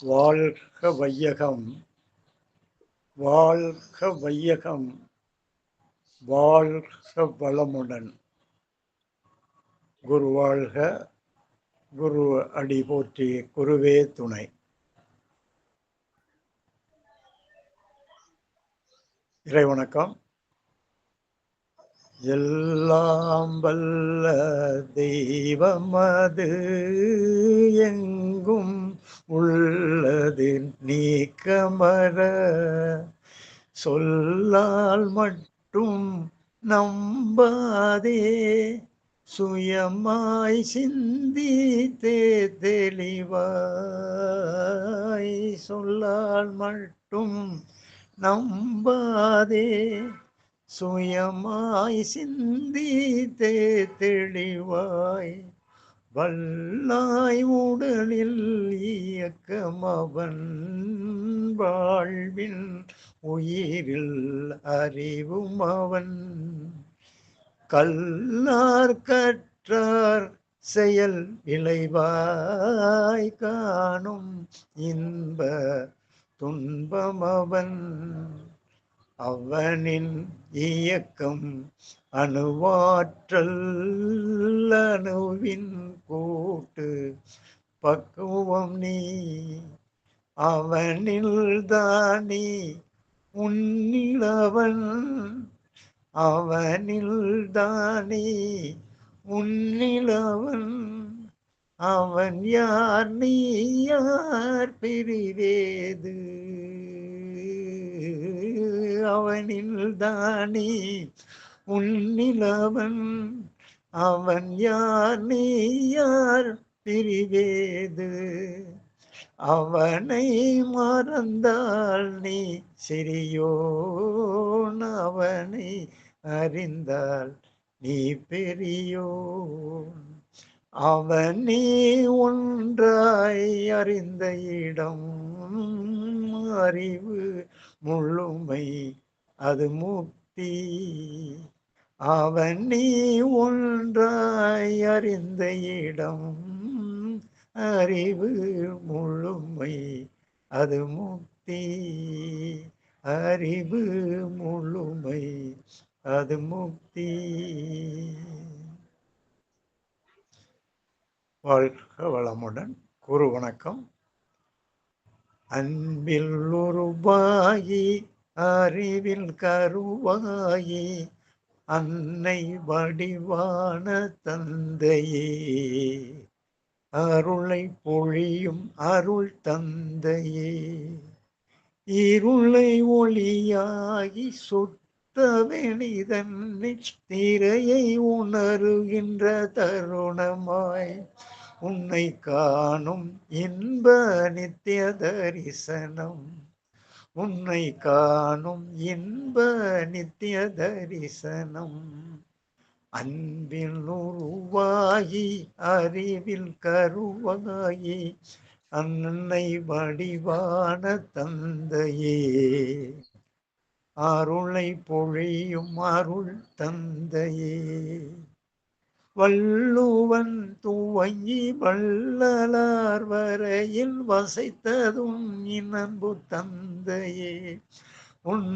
வாழ்க வையகம், வாழ்க வையகம், வாழ்க வளமுடன். குரு வாழ்க, குரு அடி போற்றி, குருவே துணை. இறைவணக்கம். எல்லாம் வல்ல தெய்வமது எங்கும் உள்ளது நீக்கமர, சொல்லால் மட்டும் நம்பாதே, சுயமாய் சிந்தித்தே தெளிவாய். சொல்லால் மட்டும் நம்பாதே, சுயமாய் சிந்தித்தே தெளிவாய். வல்லாய் உடலில் இயக்கம் அவன், வாழ்வின் உயிரில் அறிவும் அவன். கல்லார் கற்றார் செயல் விளைவாய் காணும் இன்ப துன்பம் அவன். அவனின் இயக்கம் அணுவாற்றல், அணுவின் கூட்டு பக்குவம் நீ. அவனில் தானே உன்னிலவன், அவனில் தானே உன்னிலவன். அவன் யார் நீ யார் பிரிவேது, அவனில் தானே உன்னிலவன். அவன் யார் நீ யார் பிரிவேது, அவனை மறந்தால் நீ சிறியோன், அவனை அறிந்தால் நீ பெரியோன். அவனே ஒன்றாய் அறிந்த இடம், அறிவு முழுமை அது முக்தி. அவனே ஒன்றாய் அறிந்த இடம், அறிவு முழுமை அது முக்தி. அறிவு முழுமை அது முக்தி. வாழ்க வளமுடன். குரு வணக்கம். அன்பில் உருவாகி அறிவில் கருவாயி, அன்னை வடிவான தந்தையே, அருளை பொழியும் அருள் தந்தையே. இருளை ஒளியாகி சுத்தவெளிதன்னை திரையை உணருகின்ற தருணமாய், உன்னை காணும் இன்ப நித்திய தரிசனம், உன்னை காணும் இன்ப நித்திய தரிசனம். அன்பில் உருவாகி அறிவில் கருவாயி, அன்னை வடிவான தந்தையே, அருளை பொழியும் அருள் தந்தையே. வள்ளுவன் துவங்கி வள்ளலார் வரையில் வசைத்ததும் இனம்பு தந்தையே. உன்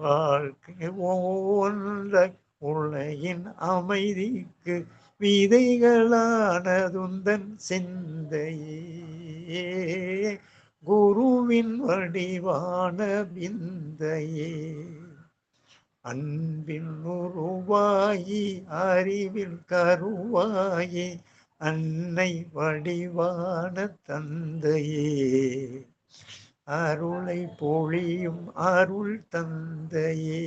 வாழ்க்கை ஒவ்வொன்ற உலகின் அமைதிக்கு விதைகளானதுந்தன் சிந்தையே. குருவின் வடிவான விந்தையே. அன்பில் உருவாயி அறிவில் கருவாயி, அன்னை வடிவான தந்தையே, அருளை பொழியும் அருள் தந்தையே.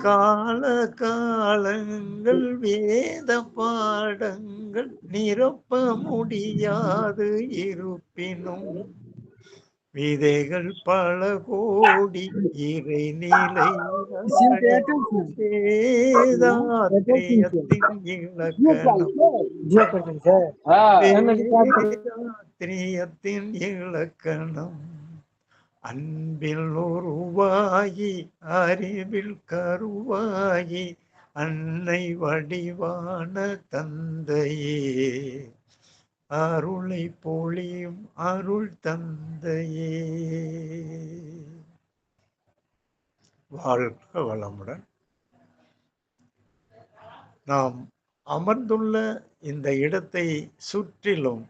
கால காலங்கள் வேத பாடங்கள் நிரப்ப முடியாது இருப்பினும், விதைகள் பல கோடி இறைநிலை வேதாத்திரியத்தின் இலக்கணம், வேதாத்திரியத்தின் இலக்கணம். அன்பில் உருவாகி அறிவில் கருவாயி, அன்னை வடிவான தந்தையே, அருளை பொழியும் அருள் தந்தையே. வாழ்க வளமுடன். நாம் அமர்ந்துள்ள இந்த இடத்தை சுற்றிலும்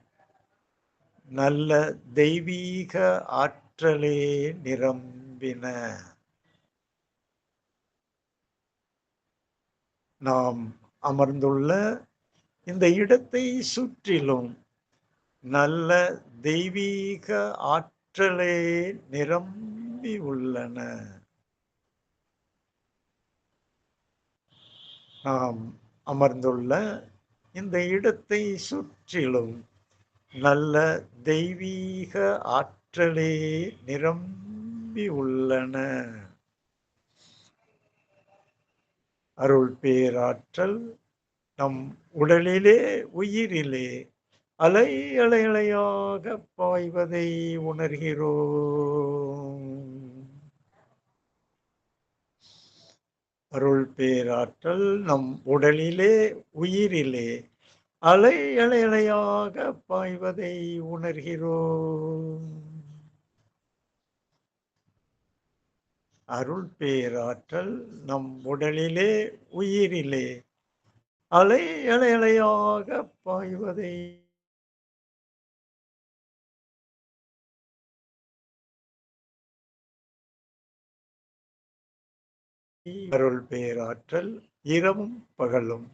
நல்ல தெய்வீக ஆற்றலே நிரம்பின. நாம் அமர்ந்துள்ள இந்த இடத்தை சுற்றிலும் நல்ல தெய்வீக ஆற்றலே நிரம்பி உள்ளன. நாம் அமர்ந்துள்ள இந்த இடத்தை சுற்றிலும் நல்ல தெய்வீக ஆற்றலே நிரம்பி உள்ளன. அருள் பேராற்றல் நம் உடலிலே உயிரிலே அலை அலையாக பாய்வதை உணர்கிறோம். அருள் பேராற்றல் நம் உடலிலே உயிரிலே அலை அலையாக பாய்வதை உணர்கிறோம். அருள் பேராற்றல் நம் உடலிலே உயிரிலே அலை அலையாக பாய்வதை அருள் பேராற்றல் இரவும் பகலும்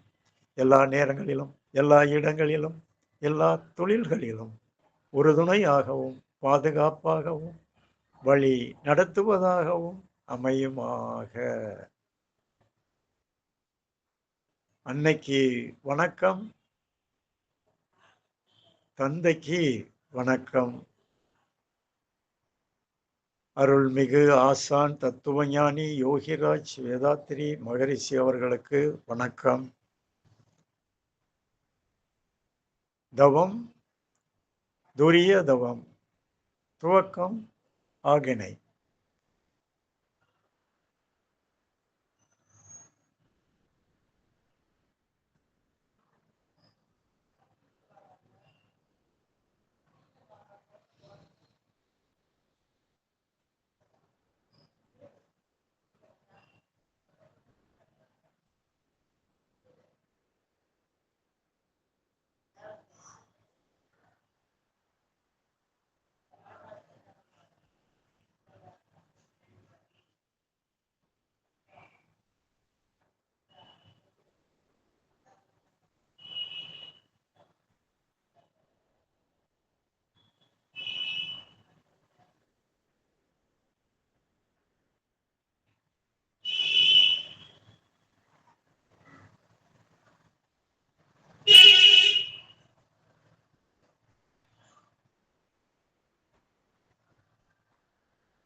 எல்லா நேரங்களிலும் எல்லா இடங்களிலும் எல்லா தொழில்களிலும் உறுதுணையாகவும் பாதுகாப்பாகவும் வழி நடத்துவதாகவும் அமையுமாக. அன்னைக்கு வணக்கம், தந்தைக்கு வணக்கம், அருள்மிகு ஆசான் தத்துவஞானி யோகிராஜ் வேதாத்திரி மகரிஷி அவர்களுக்கு வணக்கம். தவம் துரிய தவம் துவக்கம் ஆகினை.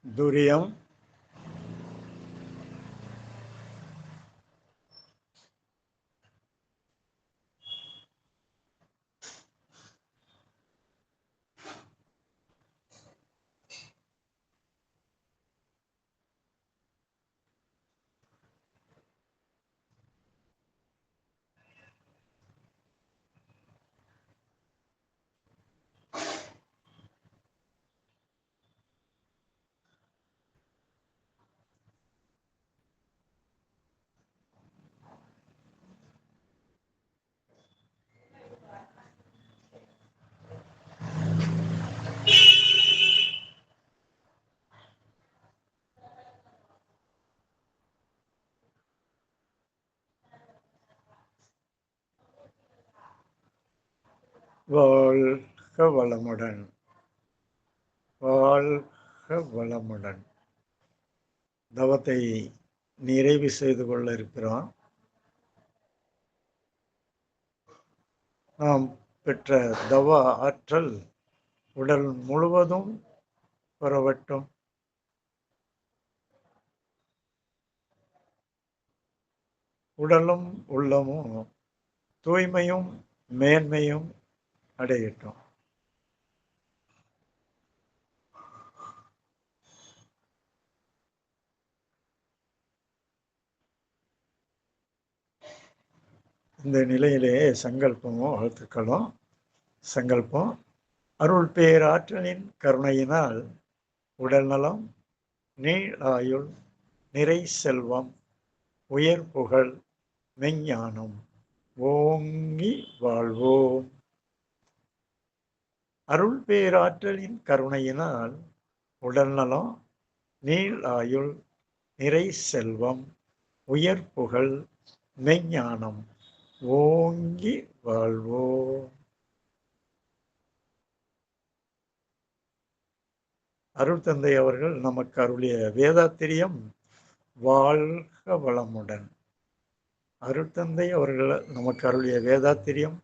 துரியம் வாழ்க வளமுடன், வாழ்க வளமுடன். தவத்தை நிறைவு செய்து கொள்ள இருக்கிறோம். நாம் பெற்ற தவ ஆற்றல் உடல் முழுவதும் பரவட்டும். உடலும் உள்ளமும் தூய்மையும் மேன்மையும் அடையட்டும். இந்த நிலையிலே சங்கல்பமும் வாழ்த்துக்களும் சங்கல்பம். அருள் பேராற்றலின் கருணையினால் உடல்நலம், நீளாயுள், நிறை செல்வம், உயர் புகழ், மெஞ்ஞானம் ஓங்கி வாழ்வோம். அருள் பேராற்றலின் கருணையினால் உடல்நலம், நீளாயுள், நிறை செல்வம், உயர் புகழ், மெஞ்ஞானம் ஓங்கி வாழ்வோம். அருள் தந்தை அவர்கள் நமக்கு அருளிய வேதாத்திரியம் வாழ்க வளமுடன். அருள் தந்தை அவர்கள் நமக்கு அருளிய வேதாத்திரியம்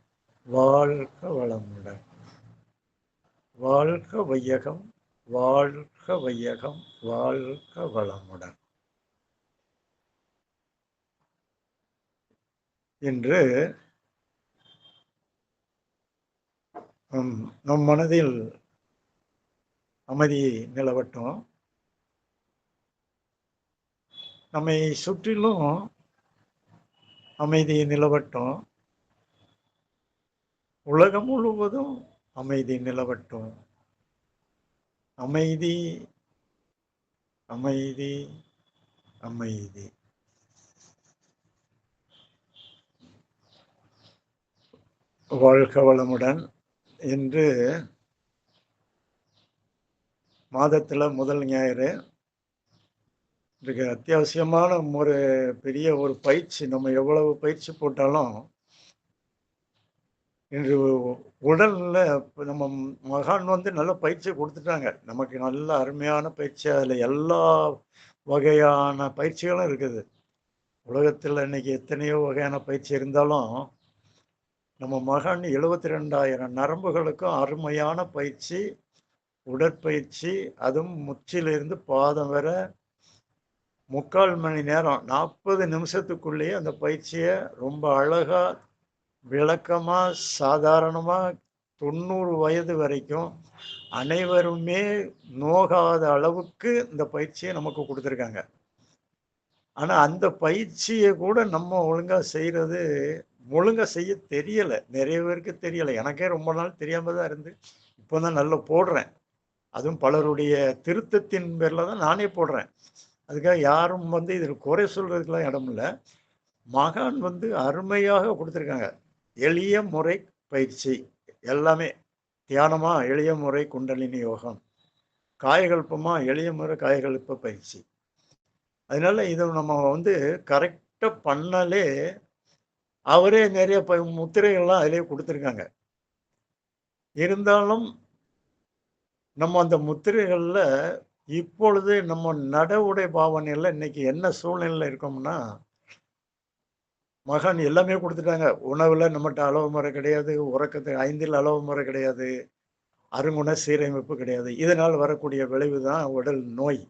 வாழ்க வளமுடன். வாழ்க வையகம், வாழ்க வையகம், வாழ்க வளமுடன். இன்று நம் மனதில் அமைதி நிலவட்டும். நம்மை சுற்றிலும் அமைதி நிலவட்டும். உலகம் முழுவதும் அமைதி நிலவட்டும். அமைதி, அமைதி, அமைதி. வாழ்க வளமுடன். இன்று மாதத்தில் முதல் ஞாயிறு. இதுக்கு அத்தியாவசியமான ஒரு பெரிய ஒரு பயிற்சி. நம்ம எவ்வளவு பயிற்சி போட்டாலும் இன்று உடல்ல நம்ம மகான் நல்ல பயிற்சி கொடுத்துட்டாங்க. நமக்கு நல்ல அருமையான பயிற்சி. அதில் எல்லா வகையான பயிற்சிகளும் இருக்குது. உலகத்தில் இன்னைக்கு எத்தனையோ வகையான பயிற்சி இருந்தாலும் நம்ம மகான் 72,000 நரம்புகளுக்கும் அருமையான பயிற்சி, உடற்பயிற்சி. அதுவும் முச்சிலிருந்து பாதம் வர 3/4 மணி நேரம், 40 நிமிஷத்துக்குள்ளேயே அந்த பயிற்சியை ரொம்ப அழகா, விளக்கமா, சாதாரணமா 90 வயது வரைக்கும் அனைவருமே நோகாத அளவுக்கு இந்த பயிற்சியை நமக்கு கொடுத்துருக்காங்க. ஆனால் அந்த பயிற்சியை கூட நம்ம ஒழுங்கா செய்கிறது, ஒழுங்கா செய்ய தெரியலை. நிறைய பேருக்கு தெரியலை. எனக்கே ரொம்ப நாள் தெரியாமல் தான் இருந்து இப்போ தான் நல்லா போடுறேன். அதுவும் பலருடைய திருத்தத்தின் பேரில் தான் நானே போடுறேன். அதுக்காக யாரும் இதில் குறை சொல்றதுக்கெல்லாம் இடம் இல்லை. மகான் அருமையாக கொடுத்துருக்காங்க. எளிய முறை பயிற்சி எல்லாமே. தியானமா எளிய முறை குண்டலினி யோகம், காயகல்பமா எளிய முறை காயகல்ப பயிற்சி. அதனால இதை நம்ம கரெக்டாக பண்ணாலே அவரே நிறைய முத்திரைகள்லாம் அதிலே கொடுத்துருக்காங்க. இருந்தாலும் நம்ம அந்த முத்திரைகளில் இப்பொழுது நம்ம நட உடை பாவனையில் இன்னைக்கு என்ன சூழ்நிலையில் இருக்கோம்னா, மகான் எல்லாமே கொடுத்துட்டாங்க. உணவில் நம்மகிட்ட அளவு முறை கிடையாது, உறக்கத்துக்கு 5 அளவு முறை கிடையாது, அருங்குண சீரமைப்பு கிடையாது. இதனால் வரக்கூடிய விளைவு தான் உடல் நோய்.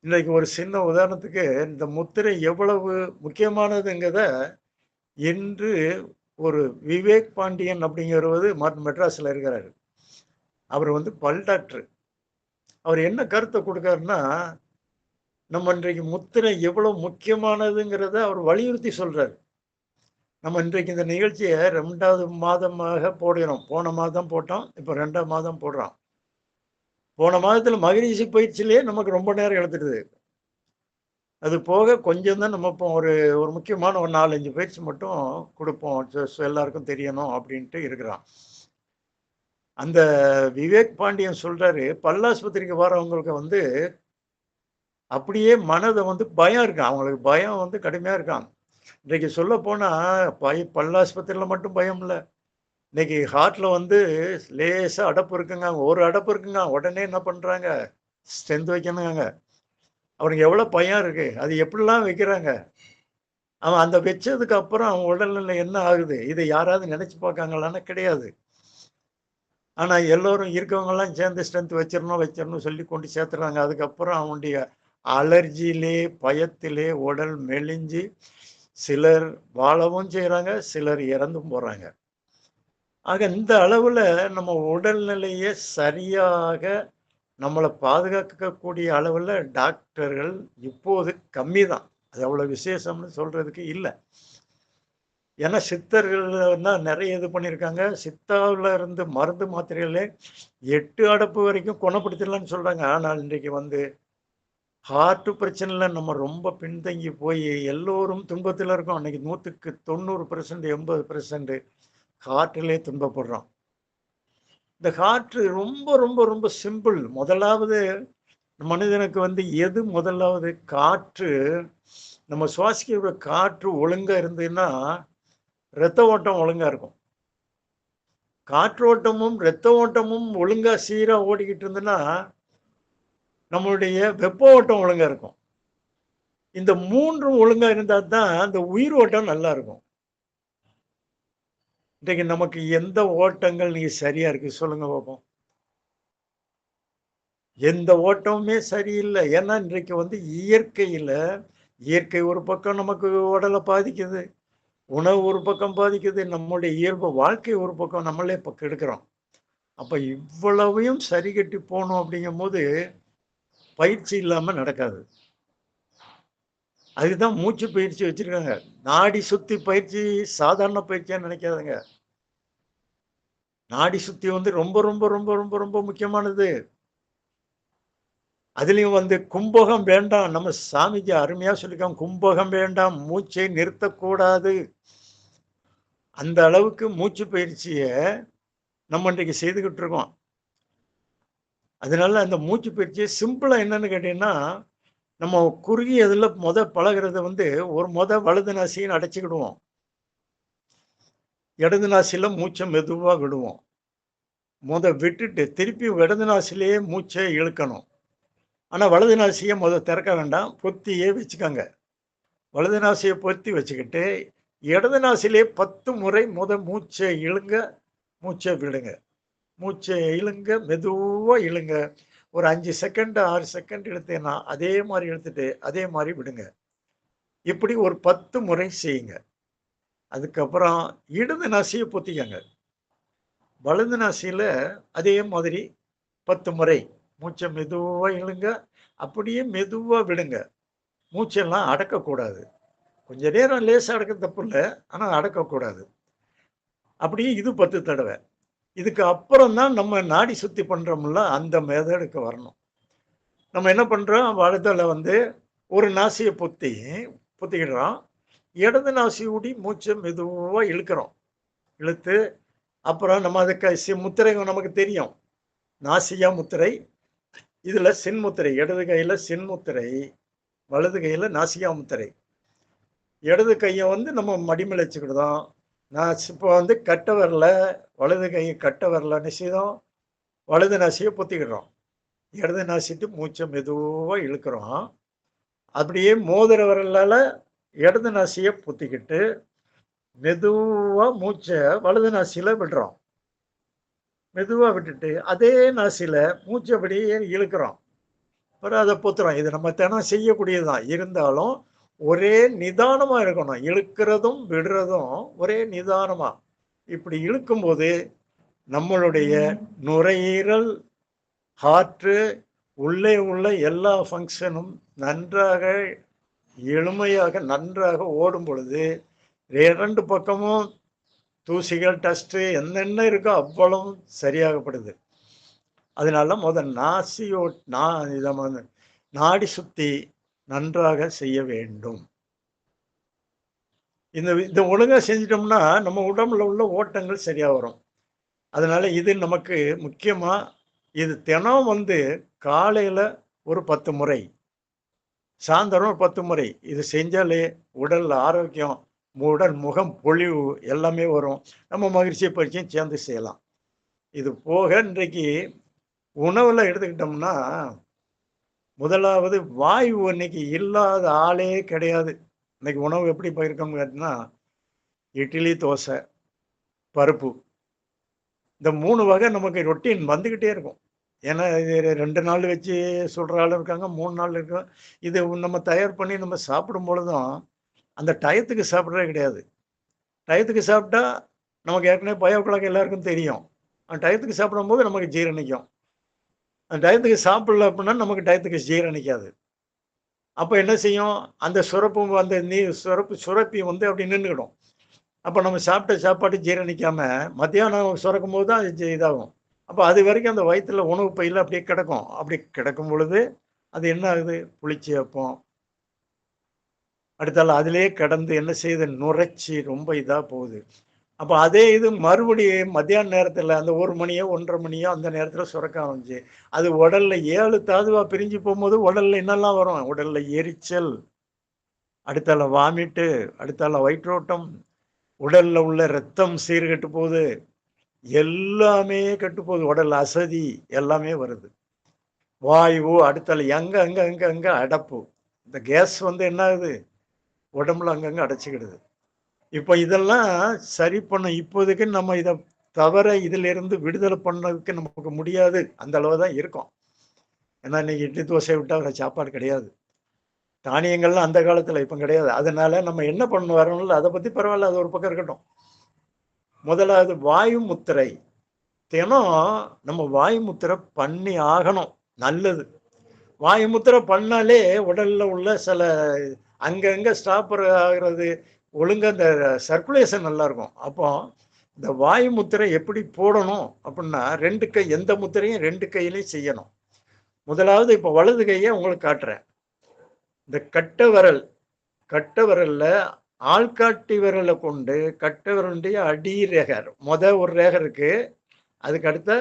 இன்னைக்கு ஒரு சின்ன உதாரணத்துக்கு இந்த முத்திரை எவ்வளவு முக்கியமானதுங்கிறத இன்று ஒரு விவேக் பாண்டியன் அப்படிங்கிறவர் மெட்ராஸில் இருக்கிறாரு. அவர் பல் டாக்டர். அவர் என்ன கருத்தை கொடுக்காருன்னா, நம்ம இன்றைக்கு முத்திரை எவ்வளவு முக்கியமானதுங்கிறத அவர் வலியுறுத்தி சொல்றாரு. நம்ம இன்றைக்கு இந்த நிகழ்ச்சியை 2வது மாதமாக போடுகிறோம். போன மாதம் போட்டோம், இப்போ 2ஆம் மாதம் போடுறோம். போன மாதத்தில் மகரிஷி பயிற்சியிலே நமக்கு ரொம்ப நேரம் எடுத்துடுது. அது போக கொஞ்சம் தான் நம்ம இப்போ ஒரு முக்கியமான ஒரு 4-5 பயிற்சி மட்டும் கொடுப்போம், எல்லாருக்கும் தெரியணும் அப்படின்ட்டு இருக்கிறான். அந்த விவேக் பாண்டியன் சொல்றாரு, பல்லாஸ்பத்திரிக்கு வரவங்களுக்கு அப்படியே மனதை பயம் இருக்கான். அவங்களுக்கு பயம் கடுமையா இருக்கான். இன்றைக்கு சொல்ல போனா பல்லாஸ்பத்திரியில் மட்டும் பயம் இல்லை. இன்னைக்கு ஹார்ட்ல லேசா அடப்பு இருக்குங்க, ஒரு அடப்பு இருக்குங்க, உடனே என்ன பண்றாங்க, ஸ்ட்ரென்த் வைக்கணுங்க. அவனுக்கு எவ்வளவு பயம் இருக்கு, அது எப்படிலாம் வைக்கிறாங்க. அவன் அந்த வச்சதுக்கு அப்புறம் அவன் உடல்நிலை என்ன ஆகுது, இதை யாராவது நினைச்சு பார்க்காங்களான்னா கிடையாது. ஆனா எல்லோரும் இருக்கவங்கெல்லாம் சேர்ந்து ஸ்ட்ரென்த் வச்சிடணும் சொல்லி கொண்டு சேர்த்துறாங்க. அதுக்கப்புறம் அவனுடைய அலர்ஜியிலே, பயத்திலே உடல் மெலிஞ்சு சிலர் வாழவும் செய்யறாங்க, சிலர் இறந்தும் போறாங்க. ஆக இந்த அளவுல நம்ம உடல்நிலையை சரியாக நம்மளை பாதுகாக்கக்கூடிய அளவில் டாக்டர்கள் இப்போது கம்மி தான். அது அவ்வளோ விசேஷம்னு சொல்றதுக்கு இல்லை. ஏன்னா சித்தர்கள் தான் நிறைய இது பண்ணியிருக்காங்க. சித்தாவுல இருந்து மருந்து மாத்திரைகளே 8 அடப்பு வரைக்கும் குணப்படுத்திடலாம்னு சொல்றாங்க. ஆனால் இன்றைக்கு வந்து ஹார்ட் பிரச்சனையில நம்ம ரொம்ப பின்தங்கி போய் எல்லோரும் துன்பத்துல இருக்கோம். அன்னைக்கு 100க்கு 90% 80% ஹார்ட்லயே துன்பப்படுறோம். இந்த ஹார்ட் ரொம்ப ரொம்ப ரொம்ப சிம்பிள். முதலாவது மனிதனுக்கு வந்து எது முதலாவது காற்று, நம்ம சுவாசிக்கிற காற்று ஒழுங்கா இருந்ததுன்னா, ரத்த ஓட்டம் ஒழுங்கா இருக்கும். காற்றோட்டமும், ரத்த ஓட்டமும் ஒழுங்கா சீரா ஓடிக்கிட்டு இருந்ததுன்னா, நம்மளுடைய வெப்ப ஓட்டம் ஒழுங்கா இருக்கும். இந்த 3ம் ஒழுங்கா இருந்தா தான் அந்த உயிர் ஓட்டம் நல்லா இருக்கும். இன்றைக்கு நமக்கு எந்த ஓட்டங்கள் நீங்க சரியா இருக்கு சொல்லுங்க பாப்போம். எந்த ஓட்டமுமே சரியில்ல. ஏன்னா இன்றைக்கு வந்து இயற்கை ஒரு பக்கம் நமக்கு உடல பாதிக்குது. உணவு ஒரு பக்கம் பாதிக்குது. நம்முடைய இயல்பு வாழ்க்கை ஒரு பக்கம் நம்மளே இப்ப கெடுக்கிறோம். அப்ப இவ்வளவையும் சரிகட்டி போணும் அப்படிங்கும்போது, பயிற்சி இல்லாம நடக்காது. அதுதான் மூச்சு பயிற்சி வச்சிருக்காங்க. நாடி சுத்தி பயிற்சி சாதாரண பயிற்சியா நினைக்காதீங்க. நாடி சுத்தி வந்து ரொம்ப ரொம்ப ரொம்ப ரொம்ப ரொம்ப முக்கியமானது. அதுலயும் வந்து கும்பகம் வேண்டாம். நம்ம சாமிஜி அருமையா சொல்லியிருக்காங்க. கும்பகம் வேண்டாம். மூச்சை நிறுத்தக்கூடாது. அந்த அளவுக்கு மூச்சு பயிற்சிய நம்ம இன்றைக்கு செய்துகிட்டு இருக்கோம். அதனால அந்த மூச்சு பயிற்சி சிம்பிளா என்னன்னு கேட்டீங்கன்னா, நம்ம குறுகிய இதுல பழகுறத வந்து வலது நாசிய அடைச்சுக்கிடுவோம். இடது நாசியில மூச்ச மெதுவா விடுவோம். விட்டுட்டு திருப்பி இடது நாசியிலேயே மூச்ச இழுக்கணும். ஆனா வலது நாசிய திறக்க வேண்டாம். பொத்தியே வச்சுக்கங்க. வலது நாசிய பொத்தி வச்சுக்கிட்டு, இடது நாசியிலே 10 முறை மூச்ச இழுங்க, மூச்ச விடுங்க. மூச்ச இழுங்க, மெதுவா இழுங்க. ஒரு 5 செகண்ட், 6 செகண்ட் இழுத்தீங்கன்னா, அதே மாரி இழுத்துட்டு, அதே மாரி விடுங்க. இப்படி ஒரு 10 முறை செய்யுங்க. அதுக்கப்புறம் இடது நாசிய பொத்திக்கங்க. வலது நாசியில அதே மாதிரி 10 முறை. மூச்ச மெதுவா இழுங்க, அப்படியே மெதுவா விடுங்க. மூச்செல்லாம் அடக்கக்கூடாது. கொஞ்ச நேரம் லேசா அடக்க தப்பில்ல. ஆனா அடக்கக்கூடாது. அப்படியே இது 10 தடவ. இதுக்கு அப்புறம் தான் நம்ம நாடி சுத்தி பண்றோம்ல, அந்த மெத்தடுக்கு வரணும். நம்ம என்ன பண்றோம், வலதுல வந்து ஒரு நாசிய பொத்திக்கிடுறோம். இடது நாசி ஊடி மூச்ச மெதுவா இழுக்கிறோம். இழுத்து, அப்புறம் நம்ம அதுக்கு முத்திரை நமக்கு தெரியும். நாசியா முத்திரை, இதுல சின்முத்திரை. இடது கையில சின்முத்திரை, வலது கையில நாசியா முத்திரை. இடது கைய வந்து நம்ம மடி மேல வச்சுக்கிடுதோம். இப்போ வந்து கட்டை விரல, வலது கை கட்டை விரல என்ன செய்தோம், வலது நாசிய பொத்திக்கிடுறோம். இடது நாசிட்டு மூச்ச மெதுவா இழுக்கிறோம். அப்படியே மோதிர விரலால இடது நாசிய பொத்திக்கிட்டு, மெதுவா மூச்ச வலது நாசியில விடுறோம். மெதுவா விட்டுட்டு, அதே நாசியில மூச்ச அப்படியே இழுக்கிறோம். அப்புறம் அத பொத்துறோம். இது நம்ம தினம் செய்யக்கூடியது தான். இருந்தாலும் ஒரே நிதானமா இருக்கணும். இழுக்கிறதும், விடுறதும் ஒரே நிதானமா. இப்படி இழுக்கும்போது நம்மளுடைய நுரையீரல், ஹார்ட்டு உள்ளே உள்ள எல்லா ஃபங்ஷனும் நன்றாக, எளிமையாக, நன்றாக ஓடும் பொழுது 2 பக்கமும் தூசிகள், டஸ்ட்டு என்னென்ன இருக்கோ அவ்வளவும் சரியாகப்படுது. அதனால இத நாடி சுத்தி நன்றாக செய்ய வேண்டும். இத ஒழுங்கா செஞ்சுட்டோம்னா, நம்ம உடம்புல உள்ள ஓட்டங்கள் சரியா வரும். அதனால இது நமக்கு முக்கியமா இது தினம் வந்து காலையில ஒரு 10 முறை, சாயந்தரம் ஒரு 10 முறை. இது செஞ்சாலே உடல் ஆரோக்கியம், முகம் பொலிவு எல்லாமே வரும். நம்ம மகிழ்ச்சி பயிற்சியும் சேர்ந்து செய்யலாம். இது போக இன்றைக்கு உணவுல எடுத்துக்கிட்டோம்னா, முதலாவது வாயு இன்னைக்கு இல்லாத ஆளே கிடையாது. இன்னைக்கு உணவு எப்படி போயிருக்கோம்னு கேட்டீங்கன்னா, இட்லி, தோசை, பருப்பு. இந்த 3 வகை நமக்கு ரொட்டீன் வந்துகிட்டே இருக்கும். ஏன்னா, இது 2 நாள் வச்சு சுடுற ஆளும் இருக்காங்க, 3 நாள் இருக்கும். இது நம்ம தயார் பண்ணி நம்ம சாப்பிடும் பொழுதும், அந்த டயத்துக்கு சாப்பிடுறதே கிடையாது. டயத்துக்கு சாப்பிட்டா, நமக்கு ஏற்கனவே பயோக்ளாக் எல்லாருக்கும் தெரியும். அந்த டயத்துக்கு சாப்பிடும்போது நமக்கு ஜீரணிக்கும். அந்த டயத்துக்கு சாப்பிடல அப்படின்னா, நமக்கு டயத்துக்கு ஜீரணிக்காது. அப்ப என்ன செய்யும்? அந்த சுரப்பும் அந்த சுரப்பி வந்து அப்படி நின்னுக்கிடும். அப்போ நம்ம சாப்பிட்ட சாப்பாடு ஜீரணிக்காம மத்தியானம் சுரக்கும் போது தான் அது இதாகும். அப்போ அது வரைக்கும் அந்த வயிற்றுல உணவு பையில் அப்படியே கிடக்கும். அப்படி கிடக்கும் பொழுது அது என்ன ஆகுது, புளிச்சு வைப்போம். அடுத்தால அதிலேயே கிடந்து என்ன செய்யுது, நுரைச்சி ரொம்ப இதாக போகுது. அப்போ அதே இது மறுபடியும் மத்தியான நேரத்தில் அந்த 1 மணியோ 1:30 மணியோ அந்த நேரத்தில் சுரக்க ஆரம்பிச்சு அது உடல்ல 7 தாதுவா பிரிஞ்சு போகும்போது உடல்ல என்னெல்லாம் வரும், உடல்ல எரிச்சல், அடுத்தால வாமிட்டு, அடுத்தால வயிற்றோட்டம், உடல்ல உள்ள ரத்தம் சீர்கெட்டு போகுது, எல்லாமே கெட்டு போகுது, உடல் அசதி எல்லாமே வருது. வாயு அடுத்தால எங்க அங்க அங்க அங்க அடப்பு. இந்த கேஸ் வந்து என்ன ஆகுது, உடம்புல அங்கங்க அடைச்சிக்கிடுது. இப்போ இதெல்லாம் சரி பண்ண இப்போதைக்கு நம்ம இதை தவிர இதிலிருந்து விடுதலை பண்ணதுக்கு நமக்கு முடியாது. அந்த அளவு தான் இருக்கும். ஏன்னா இன்னைக்கு இட்லி தோசை விட்டா வேற சாப்பாடு கிடையாது. தானியங்கள்லாம் அந்த காலத்துல இப்ப கிடையாது. அதனால நம்ம என்ன பண்ண வரோம்ல அதை பத்தி பரவாயில்ல, அது ஒரு பக்கம் இருக்கட்டும். முதலாவது வாயு முத்திரை. தினம் நம்ம வாயு முத்திரை பண்ணி ஆகணும், நல்லது. வாயு முத்திரை பண்ணாலே உடல்ல உள்ள சில அங்கங்க ஸ்டாப்பர் ஆகிறது, ஒழுங்கா இந்த சர்க்குலேஷன் நல்லா இருக்கும். அப்போ இந்த வாயு முத்திரை எப்படி போடணும் அப்படின்னா, 2 கை, எந்த முத்திரையும் 2 கையிலையும் செய்யணும். முதலாவது இப்போ வலது கையை உங்களுக்கு காட்டுறேன். இந்த கட்டை விரல்ல ஆள்காட்டி விரலை கொண்டு கட்டை விரலுடைய அடி ரேகை, ஒரு ரேகை இருக்கு, அதுக்கு அடுத்த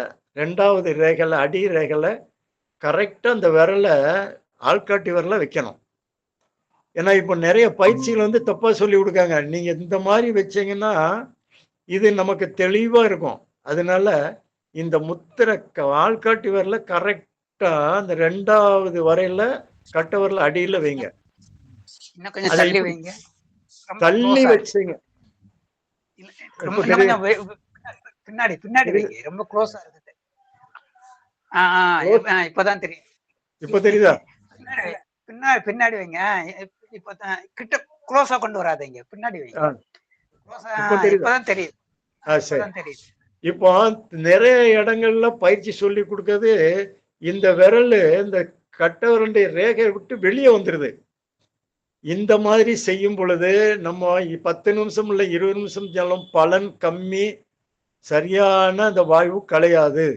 2வது ரேகைல அடி ரேகைல கரெக்டா அந்த விரலை ஆள்காட்டி விரலை வைக்கணும். ஏன்னா இப்போ நிறைய பயிற்சிகள் வந்து தப்பா சொல்லி கொடுக்காங்க. நீங்க இந்த மாதிரி வச்சீங்கன்னா இது நமக்கு தெளிவா இருக்கும். அதனால இந்த முத்திரை ஆள்காட்டி விரல கரெக்டா அந்த 2வது வரையில கட்டை விரல அடியில வைங்க. இன்னும் கொஞ்சம் தள்ளி வைங்க. தள்ளி வச்சுங்க. பின்னாடி பின்னாடி வைங்க, ரொம்ப க்ளோஸா இருக்குது. இப்பதான் தெரியும். இப்ப தெரியுதா? பின்னாடி பின்னாடி வைங்க. இப்பதான் கிட்ட க்ளோஸா கொண்டு வராதீங்க, பின்னாடி வைங்க. இப்பதான் தெரியுது. இப்போ நிறைய இடங்கள்ல பயிற்சி சொல்லி கொடுக்கறது இந்த விரல் இந்த கட்டை விரலுடைய ரேகையை விட்டு வெளியே வந்துருது. இந்த மாதிரி செய்யும் பொழுது நம்ம 10 நிமிஷம் இல்லை 20 நிமிஷம் செல்லும் பலன் கம்மி, சரியான அந்த வாயு கலையாது.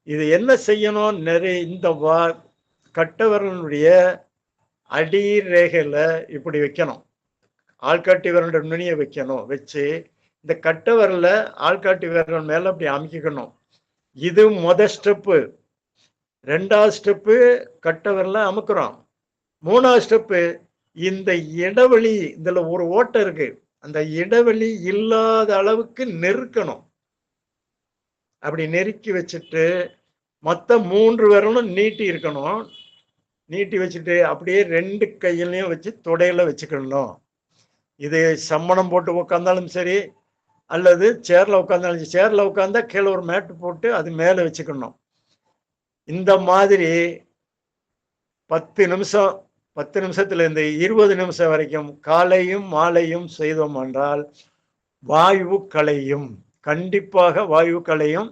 இது என்ன செய்யணும், நிறைய இந்த கட்டை விரலுடைய அடி ரேகையில இப்படி வைக்கணும், ஆள்காட்டி விரலுடைய நுனியை வைக்கணும். வச்சு இந்த கட்டை விரல ஆள்காட்டி விரல் மேல அப்படி அமைக்கணும். இது முதல் ஸ்டெப்பு. 2வது ஸ்டெப்பு கட்டை விரல அமுக்குறோம். 3வது ஸ்டெப்பு இந்த இடைவெளி, இதுல ஒரு ஓட்டை இருக்கு, அந்த இடைவெளி இல்லாத அளவுக்கு நெருக்கணும். அப்படி நெருக்கி வச்சுட்டு மொத்த 3 விரலும் நீட்டி இருக்கணும். நீட்டி வச்சுட்டு அப்படியே 2 கையிலையும் வச்சு தொடையில வச்சுக்கணும். இது சம்மணம் போட்டு உட்காந்தாலும் சரி, அல்லது சேர்ல உட்காந்தாலும், சேர்ல உட்காந்தா கீழே ஒரு மேட்டு போட்டு அது மேலே வச்சுக்கணும். இந்த மாதிரி 10 நிமிஷம், 10 நிமிஷத்துல இருந்து 20 நிமிஷம் வரைக்கும் காலையும் மாலையும் செய்தோம் என்றால் வாயு கலையும். கண்டிப்பாக வாயு கலையும்.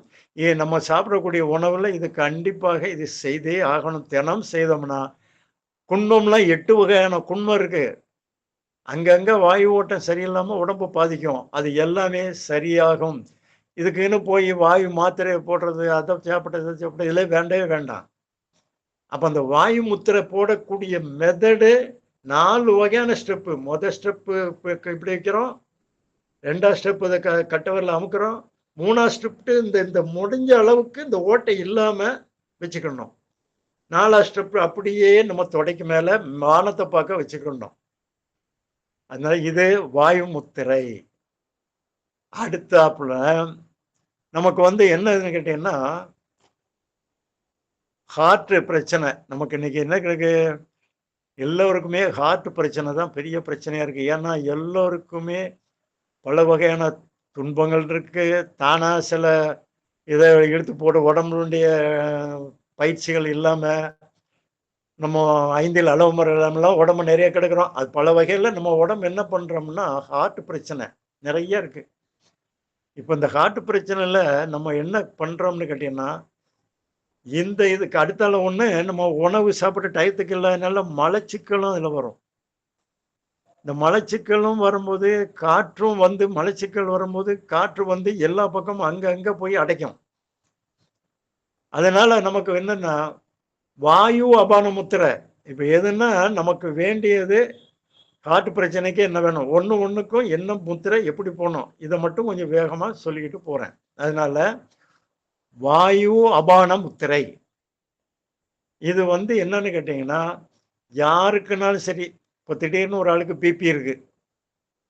நம்ம சாப்பிடக்கூடிய உணவுல இது கண்டிப்பாக இது செய்தே ஆகணும். தினம் செய்தோம்னா, குன்மம்லாம் 8 வகையான குன்மம் இருக்கு. அங்கங்க வாயு ஓட்டம் சரியில்லாம உடம்பு பாதிக்கும். அது எல்லாமே சரியாகும். இதுக்குன்னு போய் வாயு மாத்திரையை போடுறது, அதை சாப்பிட்றது இதெல்லாம் வேண்டவே வேண்டாம். அப்ப அந்த வாயு முத்திரை போடக்கூடிய மெத்தடு 4 வகையான ஸ்டெப்பு. முதல் ஸ்டெப்பு இப்படி வைக்கிறோம், 2வது ஸ்டெப் இதை கட்டவரில் அமுக்கிறோம், 3வது ஸ்டெப்பு இந்த முடிஞ்ச அளவுக்கு இந்த ஓட்டை இல்லாம வச்சுக்கணும், 4வது ஸ்டெப் அப்படியே நம்ம தொடைக்கு மேல வானத்தை பார்க்க வச்சுக்கணும். அதனால இது வாயு முத்திரை. அடுத்தாப்புல நமக்கு வந்து என்னன்னு கேட்டீங்கன்னா, ஹார்ட் பிரச்சனை. நமக்கு இன்னைக்கு என்ன கிடக்கு, எல்லோருக்குமே ஹார்ட் பிரச்சனை தான் பெரிய பிரச்சனையா இருக்கு. ஏன்னா எல்லோருக்குமே பல வகையான துன்பங்கள் இருக்கு. தானா சில இதை எடுத்து போட்டு உடம்புடைய பயிற்சிகள் இல்லாம நம்ம 5 அளவு முறையெல்லாம் உடம்பு நிறைய கிடக்கிறோம். அது பல வகையில் நம்ம உடம்பு என்ன பண்றோம்னா ஹார்ட் பிரச்சனை நிறைய இருக்கு. இப்போ இந்த ஹார்ட் பிரச்சனைல நம்ம என்ன பண்றோம்னு கேட்டீங்கன்னா, இந்த இதுக்கு அடுத்தால ஒண்ணு நம்ம உணவு சாப்பிட்ட டயத்துக்கு இல்லாதனால மலச்சிக்கலும் இதுல வரும். இந்த மலச்சிக்கலும் வரும்போது காற்றும் வந்து மலச்சிக்கல் வரும்போது காற்று வந்து எல்லா பக்கமும் அங்க போய் அடைக்கும். அதனால நமக்கு என்னன்னா வாயு அபான முத்திரை. இப்ப எதுன்னா நமக்கு வேண்டியது காற்று பிரச்சனைக்கு என்ன வேணும், ஒண்ணுக்கும் என்ன முத்திரை எப்படி போகணும், இதை மட்டும் கொஞ்சம் வேகமா சொல்லிக்கிட்டு போறேன். அதனால வாயு அபான முத்திரை இது வந்து என்னன்னு கேட்டீங்கன்னா, யாருக்குனாலும் சரி. இப்போ திடீர்னு ஒரு ஆளுக்கு பிபி இருக்கு.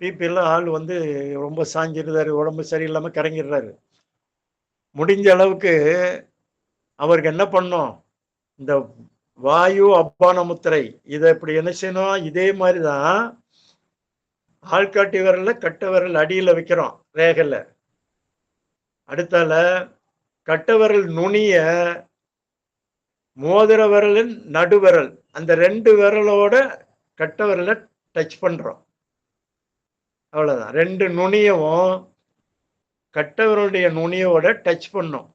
பிபியில் ஆள் வந்து ரொம்ப சாஞ்சிருந்தாரு, உடம்பு சரியில்லாம கிறங்கிடுறாரு. முடிஞ்ச அளவுக்கு அவருக்கு என்ன பண்ணும், இந்த வாயு அபான முத்திரை இதை இப்படி என்ன செய்யணும், இதே மாதிரி தான் ஆள்காட்டி விரல்ல கட்ட விரல் அடியில் வைக்கிறோம் ரேகையில். அடுத்தால கட்ட விரல் நுனிய மோதிர விரலின் நடுவிரல் அந்த 2 விரலோட கட்ட விரலை டச் பண்றோம். அவ்வளவுதான். 2 நுனியவும் கட்ட விரலுடைய நுனியோட டச் பண்ணும்.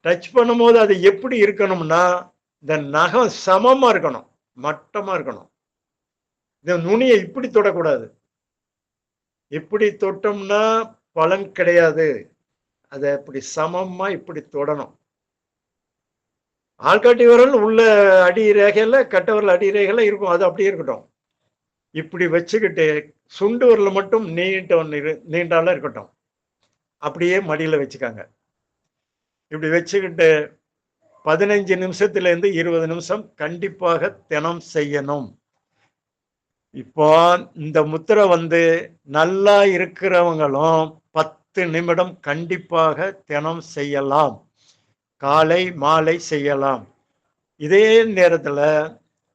டச் பண்ணும்போது அது எப்படி இருக்கணும்னா, இந்த நகம் சமமா இருக்கணும், மட்டமா இருக்கணும். இந்த நுனியை இப்படி தொடக்கூடாது. இப்படி தொட்டோம்னா பலன் கிடையாது. அதை இப்படி சமமா இப்படி தொடணும். ஆள்காட்டி விரல் உள்ள அடி ரேகையில கட்ட விரல் அடி ரேகையில இருக்கும், அது அப்படியே இருக்கட்டும். இப்படி வச்சுக்கிட்டு சுண்டு விரல மட்டும் நீண்டால இருக்கட்டும், அப்படியே மடியில வச்சுக்காங்க. இப்படி வச்சுக்கிட்டு 15 நிமிஷத்துல இருந்து 20 நிமிஷம் கண்டிப்பாக தினம் செய்யணும். இப்போ இந்த முத்திரை வந்து நல்லா இருக்கிறவங்களும் 10 நிமிடம் கண்டிப்பாக தினம் செய்யலாம். காலை மாலை செய்யலாம். இதே நேரத்துல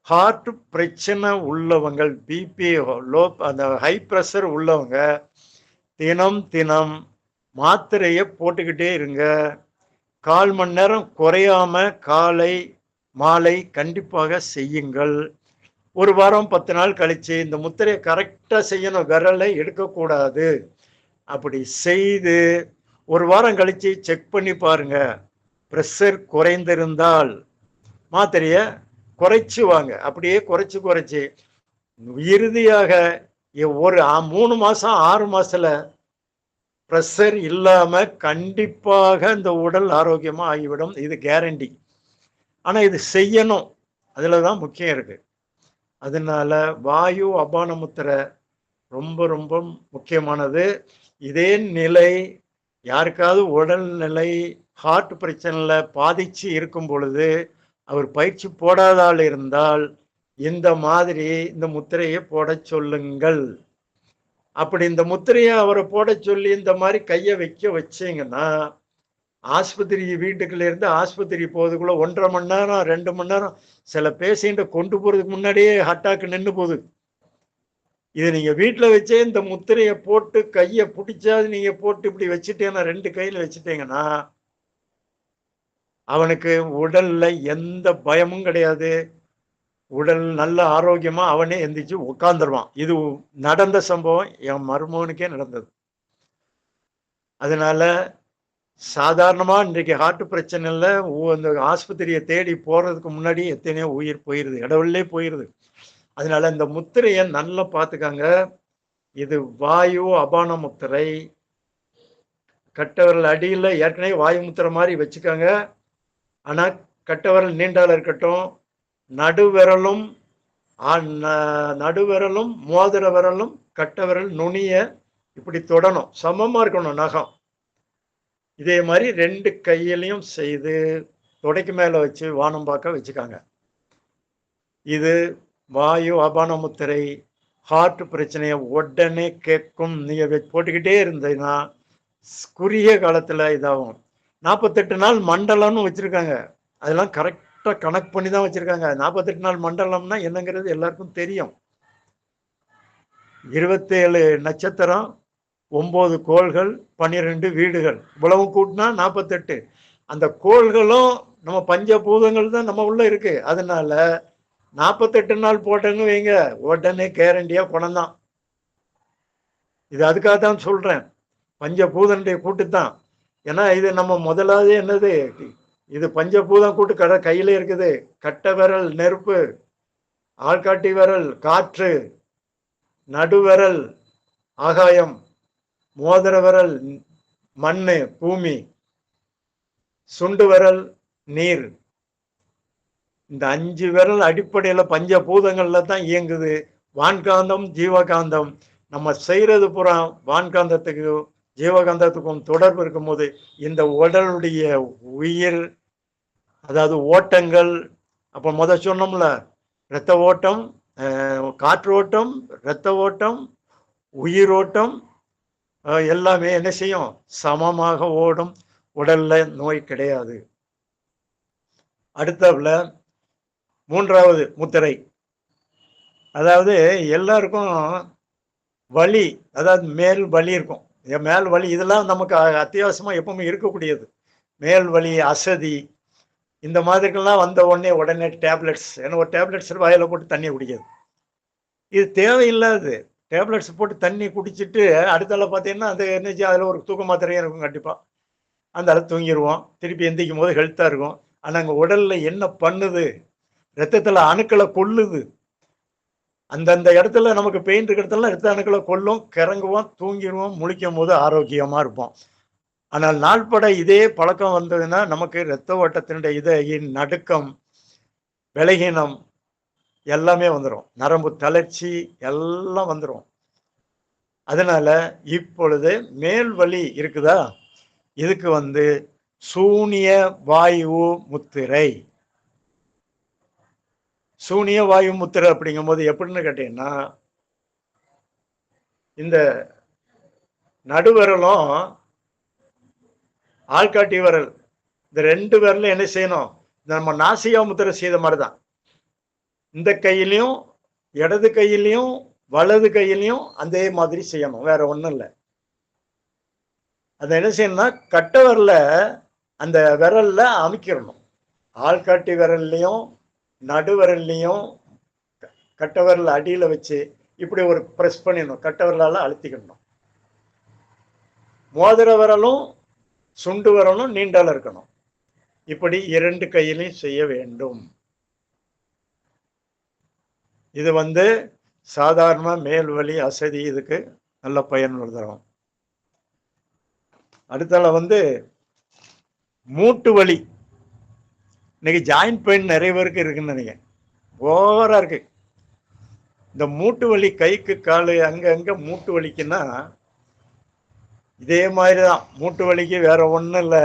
ஹார்ட் பிரச்சனை உள்ளவங்கள், பிபி லோ, அந்த ஹை பிரஷர் உள்ளவங்க தினம் மாத்திரையை போட்டுக்கிட்டே இருங்க. 1/4 மணி நேரம் குறையாம காலை மாலை கண்டிப்பாக செய்யுங்கள். ஒரு வாரம் 10 நாள் கழிச்சு இந்த முத்திரையை கரெக்டா செய்யணும், விரலை எடுக்கக்கூடாது. அப்படி செய்து ஒரு வாரம் கழிச்சு செக் பண்ணி பாருங்க. பிரஷர் குறைந்திருந்தால் மாத்திரையை குறைச்சு வாங்க. அப்படியே குறைச்சு இறுதியாக ஒரு 3 மாசம் 6 மாசத்துல பிரஷர் இல்லாம கண்டிப்பாக இந்த உடல் ஆரோக்கியமா ஆகிவிடும். இது கேரண்டி. ஆனா இது செய்யணும், அதுலதான் முக்கியம் இருக்கு. அதனால வாயு அபான முத்திரை ரொம்ப முக்கியமானது. இதே நிலை யாருக்காவது உடல்நிலை ஹார்ட் பிரச்சனைல பாதிச்சு இருக்கும் பொழுது அவர் பயிற்சி போடாதால் இருந்தால் இந்த மாதிரி இந்த முத்திரையை போட சொல்லுங்கள். அப்படி இந்த முத்திரையை அவரை போட சொல்லி இந்த மாதிரி கையை வச்சீங்கன்னா ஆஸ்பத்திரி வீட்டுக்குள்ள இருந்து ஆஸ்பத்திரி போறதுக்குள்ள 1.5 மணி நேரம் 2 மணி நேரம் சில பேஷண்ட்டை கொண்டு போறதுக்கு முன்னாடியே அட்டாக்கு நின்று போகுது. இதை நீங்க வீட்டில் வச்சே இந்த முத்திரையை போட்டு கையை பிடிச்சாது நீங்க போட்டு இப்படி வச்சுட்டேன்னா 2 கையில வச்சுட்டீங்கன்னா அவனுக்கு உடல்ல எந்த பயமும் கிடையாது. உடல் நல்ல ஆரோக்கியமா அவனே எந்திரிச்சு உட்கார்ந்துருவான். இது நடந்த சம்பவம், என் மருமகனுக்கே நடந்தது. அதனால சாதாரணமா இன்றைக்கு ஹார்ட் பிரச்சனைல இந்த ஆஸ்பத்திரியை தேடி போறதுக்கு முன்னாடி எத்தனையோ உயிர் போயிருது, இடவுள்ளே போயிருது. அதனால இந்த முத்திரையை நல்லா பார்த்துக்காங்க. இது வாயு அபான முத்திரை. கட்டவரல் அடியில் ஏற்கனவே வாயு முத்திரை மாதிரி வச்சுக்காங்க. ஆனா கட்டவரல் நீண்டால இருக்கட்டும். நடுவிரலும் மோதிர விரலும் கட்டவிரல் நுனிய இப்படி தொடணும், சமமா இருக்கணும் நகம். இதே மாதிரி 2 கையிலையும் செய்து தொடைக்கு மேல வச்சு வானம் பார்க்க வச்சுக்காங்க. இது வாயு அபான முத்திரை. ஹார்ட் பிரச்சனையை உடனே கேட்கும். நீங்க போட்டுக்கிட்டே இருந்தீங்கன்னா குறுகிய காலத்துல இதாகும். 48 நாள் மண்டலம்னு வச்சிருக்காங்க. அதெல்லாம் கரெக்டா கணக்கு பண்ணி தான் வச்சிருக்காங்க. 48 நாள் மண்டலம்னா என்னங்கிறது எல்லாருக்கும் தெரியும். 27 நட்சத்திரம், 9 கோள்கள், 12 வீடுகள், இவ்வளவு கூட்டினா 48. அந்த கோள்களும் நம்ம பஞ்சபூதங்கள் தான் நம்ம உள்ள இருக்கு. அதனால 48 நாள் போட்டேன்னு வைங்க, உடனே கேரண்டியா பணம் தான். இது அதுக்காக தான் சொல்றேன், பஞ்சபூதனுடைய கூட்டு தான். ஏன்னா இது நம்ம முதலாவது என்னது, இது பஞ்சபூதம் கூட்டு கையில இருக்குது. கட்ட விரல் நெருப்பு, ஆள்காட்டி விரல் காற்று, நடுவிரல் ஆகாயம், மோதிர விரல் மண்ணு பூமி, சுண்டு விரல் நீர். இந்த 5 விரல் அடிப்படையில பஞ்சபூதங்கள்ல தான் இயங்குது. வான்காந்தம் ஜீவகாந்தம் நம்ம செய்யறது புறா வான்காந்தத்துக்கும் ஜீவகாந்தத்துக்கும் தொடர்பு இருக்கும்போது இந்த உடலுடைய உயிர், அதாவது ஓட்டங்கள், அப்ப சொன்னோம்ல, இரத்த ஓட்டம், காற்று ஓட்டம், இரத்த ஓட்டம், உயிரோட்டம் எல்லாமே என்ன செய்யும்? சமமாக ஓடும். உடல்ல நோய் கிடையாது. அடுத்ததுல 3வது முத்திரை, அதாவது எல்லாருக்கும் வலி, அதாவது மேல் வலி இருக்கும். மேல் வலி இதெல்லாம் நமக்கு அத்தியாவசியமா எப்பவுமே இருக்கக்கூடியது. மேல் வலி, அசதி, இந்த மாதிரிக்கெல்லாம் வந்த உடனே டேப்லெட்ஸ், ஏன்னா ஒரு டேப்லெட்ஸ் வாயில போட்டு தண்ணி குடிக்கிறது. இது தேவையில்லாது. டேப்லெட்ஸ் போட்டு தண்ணி குடிச்சிட்டு அடுத்தால பார்த்தீங்கன்னா அது என்னச்சு, அதில் ஒரு தூக்க மாத்திரையும் இருக்கும் கண்டிப்பாக. அந்த அளவு தூங்கிடுவோம். திருப்பி எந்திக்கும் போது ஹெல்த்தாக இருக்கும். ஆனால் அங்கே உடல்ல என்ன பண்ணுது? ரத்தத்தில் அணுக்களை கொல்லுது. அந்தந்த இடத்துல நமக்கு பெயின் இருக்கிற இடத்துல ரத்த அணுக்களை கொல்லும். கிறங்குவோம், தூங்கிடுவோம், முழிக்கும் போது ஆரோக்கியமாக இருப்போம். ஆனால் நாள்பட இதே பழக்கம் வந்ததுன்னா நமக்கு இரத்த ஓட்டத்தினுடைய இதையின் நடுக்கம், விலகினம் எல்லாமே வந்துடும். நரம்பு தளர்ச்சி எல்லாம் வந்துடும். அதனால இப்பொழுது மேல் வலி இருக்குதா, இதுக்கு சூனிய வாயு முத்திரை. சூனிய வாயு முத்திரை அப்படிங்கும் போது எப்படின்னு கேட்டீங்கன்னா, இந்த நடுவிரலும் ஆள்காட்டி விரல், இந்த 2 விரலும் என்ன செய்யணும்? நம்ம நாசியா முத்திரை செய்த மாதிரிதான். இந்த கையிலையும் இடது கையிலையும் வலது கையிலையும் அதே மாதிரி செய்யணும். வேற ஒண்ணும் இல்லை. அதை என்ன செய்யணும்னா கட்ட விரல அந்த விரல்ல அமைக்கிடணும். ஆள்காட்டி விரல்லையும் நடு விரல்லையும் கட்ட விரல் அடியில வச்சு இப்படி ஒரு பிரஸ் பண்ணிடணும். கட்ட விரலால அழுத்திக்கணும். மோதிர விரலும் சுண்டு விரலும் நீண்டால இருக்கணும். இப்படி 2 கையிலையும் செய்ய வேண்டும். இது சாதாரண மேல் வலி, அசதி இதுக்கு நல்ல பயனுள்ளதாகும். அடுத்தால மூட்டு வலி. இன்னைக்கு ஜாயிண்ட் பெயின் நிறைய பேருக்கு இருக்குன்னு நினைக்கிறேன். ஓவரா இருக்கு இந்த மூட்டு வலி. கைக்கு காலு அங்க மூட்டு வலிக்குன்னா இதே மாதிரிதான். மூட்டு வலிக்கு வேற ஒண்ணும் இல்லை.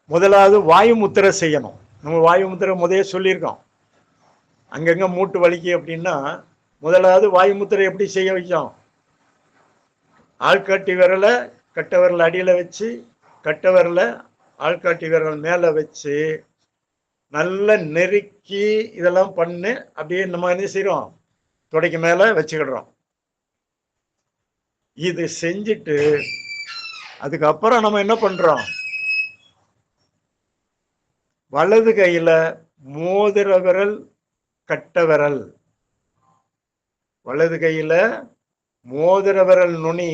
முதலாவது வாயு முத்திரை செய்யணும். நம்ம வாயு முத்திரை முதலே சொல்லியிருக்கோம். அங்கங்க மூட்டு வலிக்கு அப்படின்னா முதலாவது வாயு முத்திரை எப்படி செய்ய வைக்கும்? ஆள்காட்டி விரலை கட்ட விரல் அடியில வச்சு, கட்ட விரல ஆள்காட்டி விரல் மேல வச்சு நல்லா நெருக்கி இதெல்லாம் பண்ணு. அப்படியே நம்ம என்ன செய்யறோம்? தொடைக்கு மேல வச்சுக்கிடுறோம். இது செஞ்சுட்டு அதுக்கப்புறம் நம்ம என்ன பண்றோம்? வலது கையில மோதிர விரல், கட்ட விரல், வலது கையில மோதிர விரல் நுனி,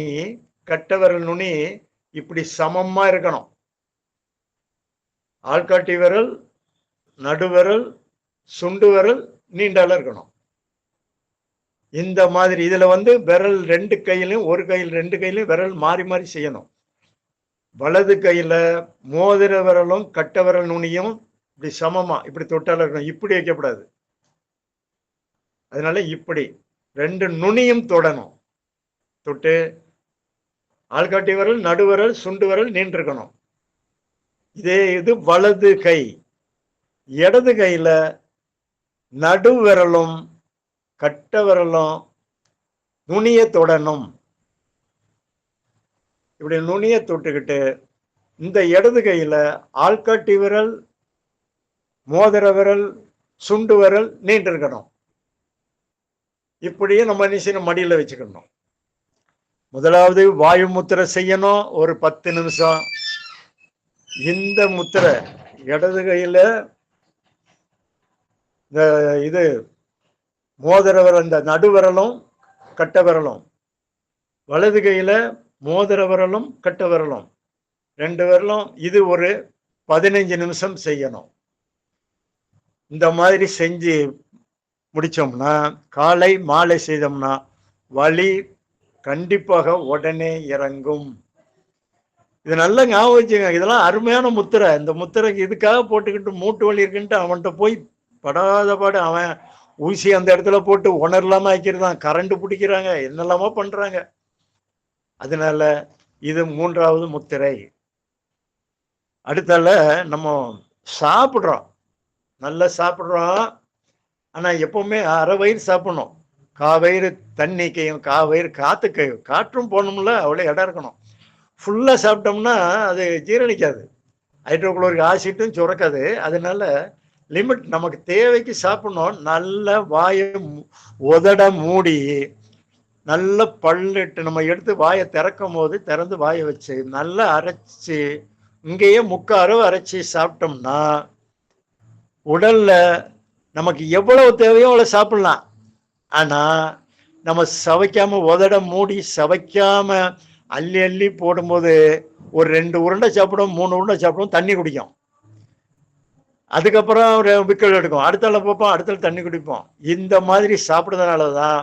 கட்ட விரல் நுனி இப்படி சமமா இருக்கணும். ஆள்காட்டி விரல், நடுவிரல், சுண்டு விரல் நீண்டால இருக்கணும். இந்த மாதிரி இதுல விரல் 2 கையிலையும், ஒரு கையில் 2 கையிலையும் விரல் மாறி மாறி செய்யணும். வலது கையில மோதிர விரலும் கட்ட விரல் நுனியும் இப்படி சமமா இப்படி தொட்டால இருக்கணும். இப்படி வைக்கப்படாது. அதனால இப்படி 2 நுனியும் தொடணும். தொட்டு ஆள்காட்டி விரல், நடுவிரல், சுண்டு விரல் நீண்டிருக்கணும். இது வலது கை. இடது கையில நடு விரலும் கட்ட விரலும் நுனிய தொடணும். இப்படி நுனிய தொட்டுக்கிட்டு இந்த இடது கையில ஆள்காட்டி விரல், மோதிர விரல், சுண்டு விரல் நீண்டிருக்கணும். இப்படியே நம்ம நிச்சயம் மடியில வச்சுக்கணும். முதலாவது வாயு முத்திரை செய்யணும். ஒரு 10 நிமிஷம். இந்த முத்திரை இடது கையில இது மோதிர விரல், இந்த நடுவிரலும் கட்ட விரலும், வலது கையில மோதிர விரலும் கட்ட விரலும் 2 விரலும். இது ஒரு 15 நிமிஷம் செய்யணும். இந்த மாதிரி செஞ்சு முடிச்சோம்னா, காலை மாலை செய்தோம்னா வலி கண்டிப்பாக உடனே இறங்கும். இது நல்லா ஞாபகம் வச்சுங்க. இதெல்லாம் அருமையான முத்திரை. இந்த முத்திரைக்கு இதுக்காக போட்டுக்கிட்டு மூட்டு வலி இருக்குன்ட்டு அவன்கிட்ட போய் படாத பாடு. அவன் ஊசி அந்த இடத்துல போட்டு உணரலாம ஆக்கிருந்தான், கரண்ட் பிடிக்கிறாங்க, என்னெல்லாமோ பண்றாங்க. அதனால இது 3வது முத்திரை. அடுத்தால நம்ம சாப்பிடுறோம், நல்லா சாப்பிடுறோம். ஆனா எப்பவுமே அரை வயிறு சாப்பிடணும். காவயிறு தண்ணிக்கையும் காவயிறு காத்துக்கையும் காற்றும் போகணும்ல, அவ்வளோ இடம் இருக்கணும். ஃபுல்லா சாப்பிட்டோம்னா அது ஜீரணிக்காது, ஹைட்ரோகுளோரிக் ஆசிட்டும் சுரக்காது. அதனால லிமிட், நமக்கு தேவைக்கு சாப்பிடணும். நல்ல வாயை உதட மூடி நல்ல பல்லிட்டு நம்ம எடுத்து வாயை திறக்கும் போது திறந்து வாயை வச்சு நல்லா அரைச்சி இங்கேயே முக்காரவு அரைச்சி சாப்பிட்டோம்னா உடல்ல நமக்கு எவ்வளவு தேவையோ அவ்வளவு சாப்பிடலாம். ஆனா நம்ம சவைக்காம உதட மூடி சவைக்காம அள்ளி அள்ளி போடும்போது ஒரு 2 உருண்டை சாப்பிடும், 3 உருண்டை சாப்பிடும், தண்ணி குடிக்கும். அதுக்கப்புறம் ஒரு விக்கல் எடுக்கும், அடுத்தால பார்ப்போம், அடுத்தால தண்ணி குடிப்போம். இந்த மாதிரி சாப்பிடுறதுனாலதான்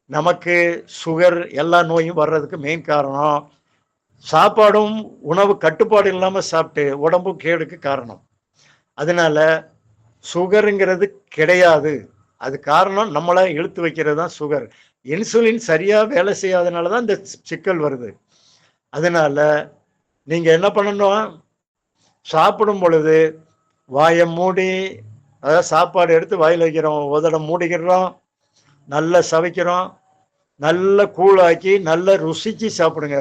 நமக்கு சுகர் எல்லா நோயும் வர்றதுக்கு மெயின் காரணம். சாப்பாடும் உணவு கட்டுப்பாடு இல்லாம சாப்பிட்டு உடம்பு கேடுக்கு காரணம். அதனால சுகருங்கிறது கிடையாது. அது காரணம் நம்மளை இழுத்து வைக்கிறது தான் சுகர். இன்சுலின் சரியா வேலை செய்யாதனாலதான் இந்த சிக்கல் வருது. அதனால நீங்க என்ன பண்ணணும், சாப்பிடும் பொழுது வாயை மூடி, அதாவது சாப்பாடு எடுத்து வாயில் வைக்கிறோம், உதட மூடிக்கிறோம், நல்லா சவைக்கிறோம், நல்ல கூழாக்கி நல்லா ருசிச்சு சாப்பிடுங்க.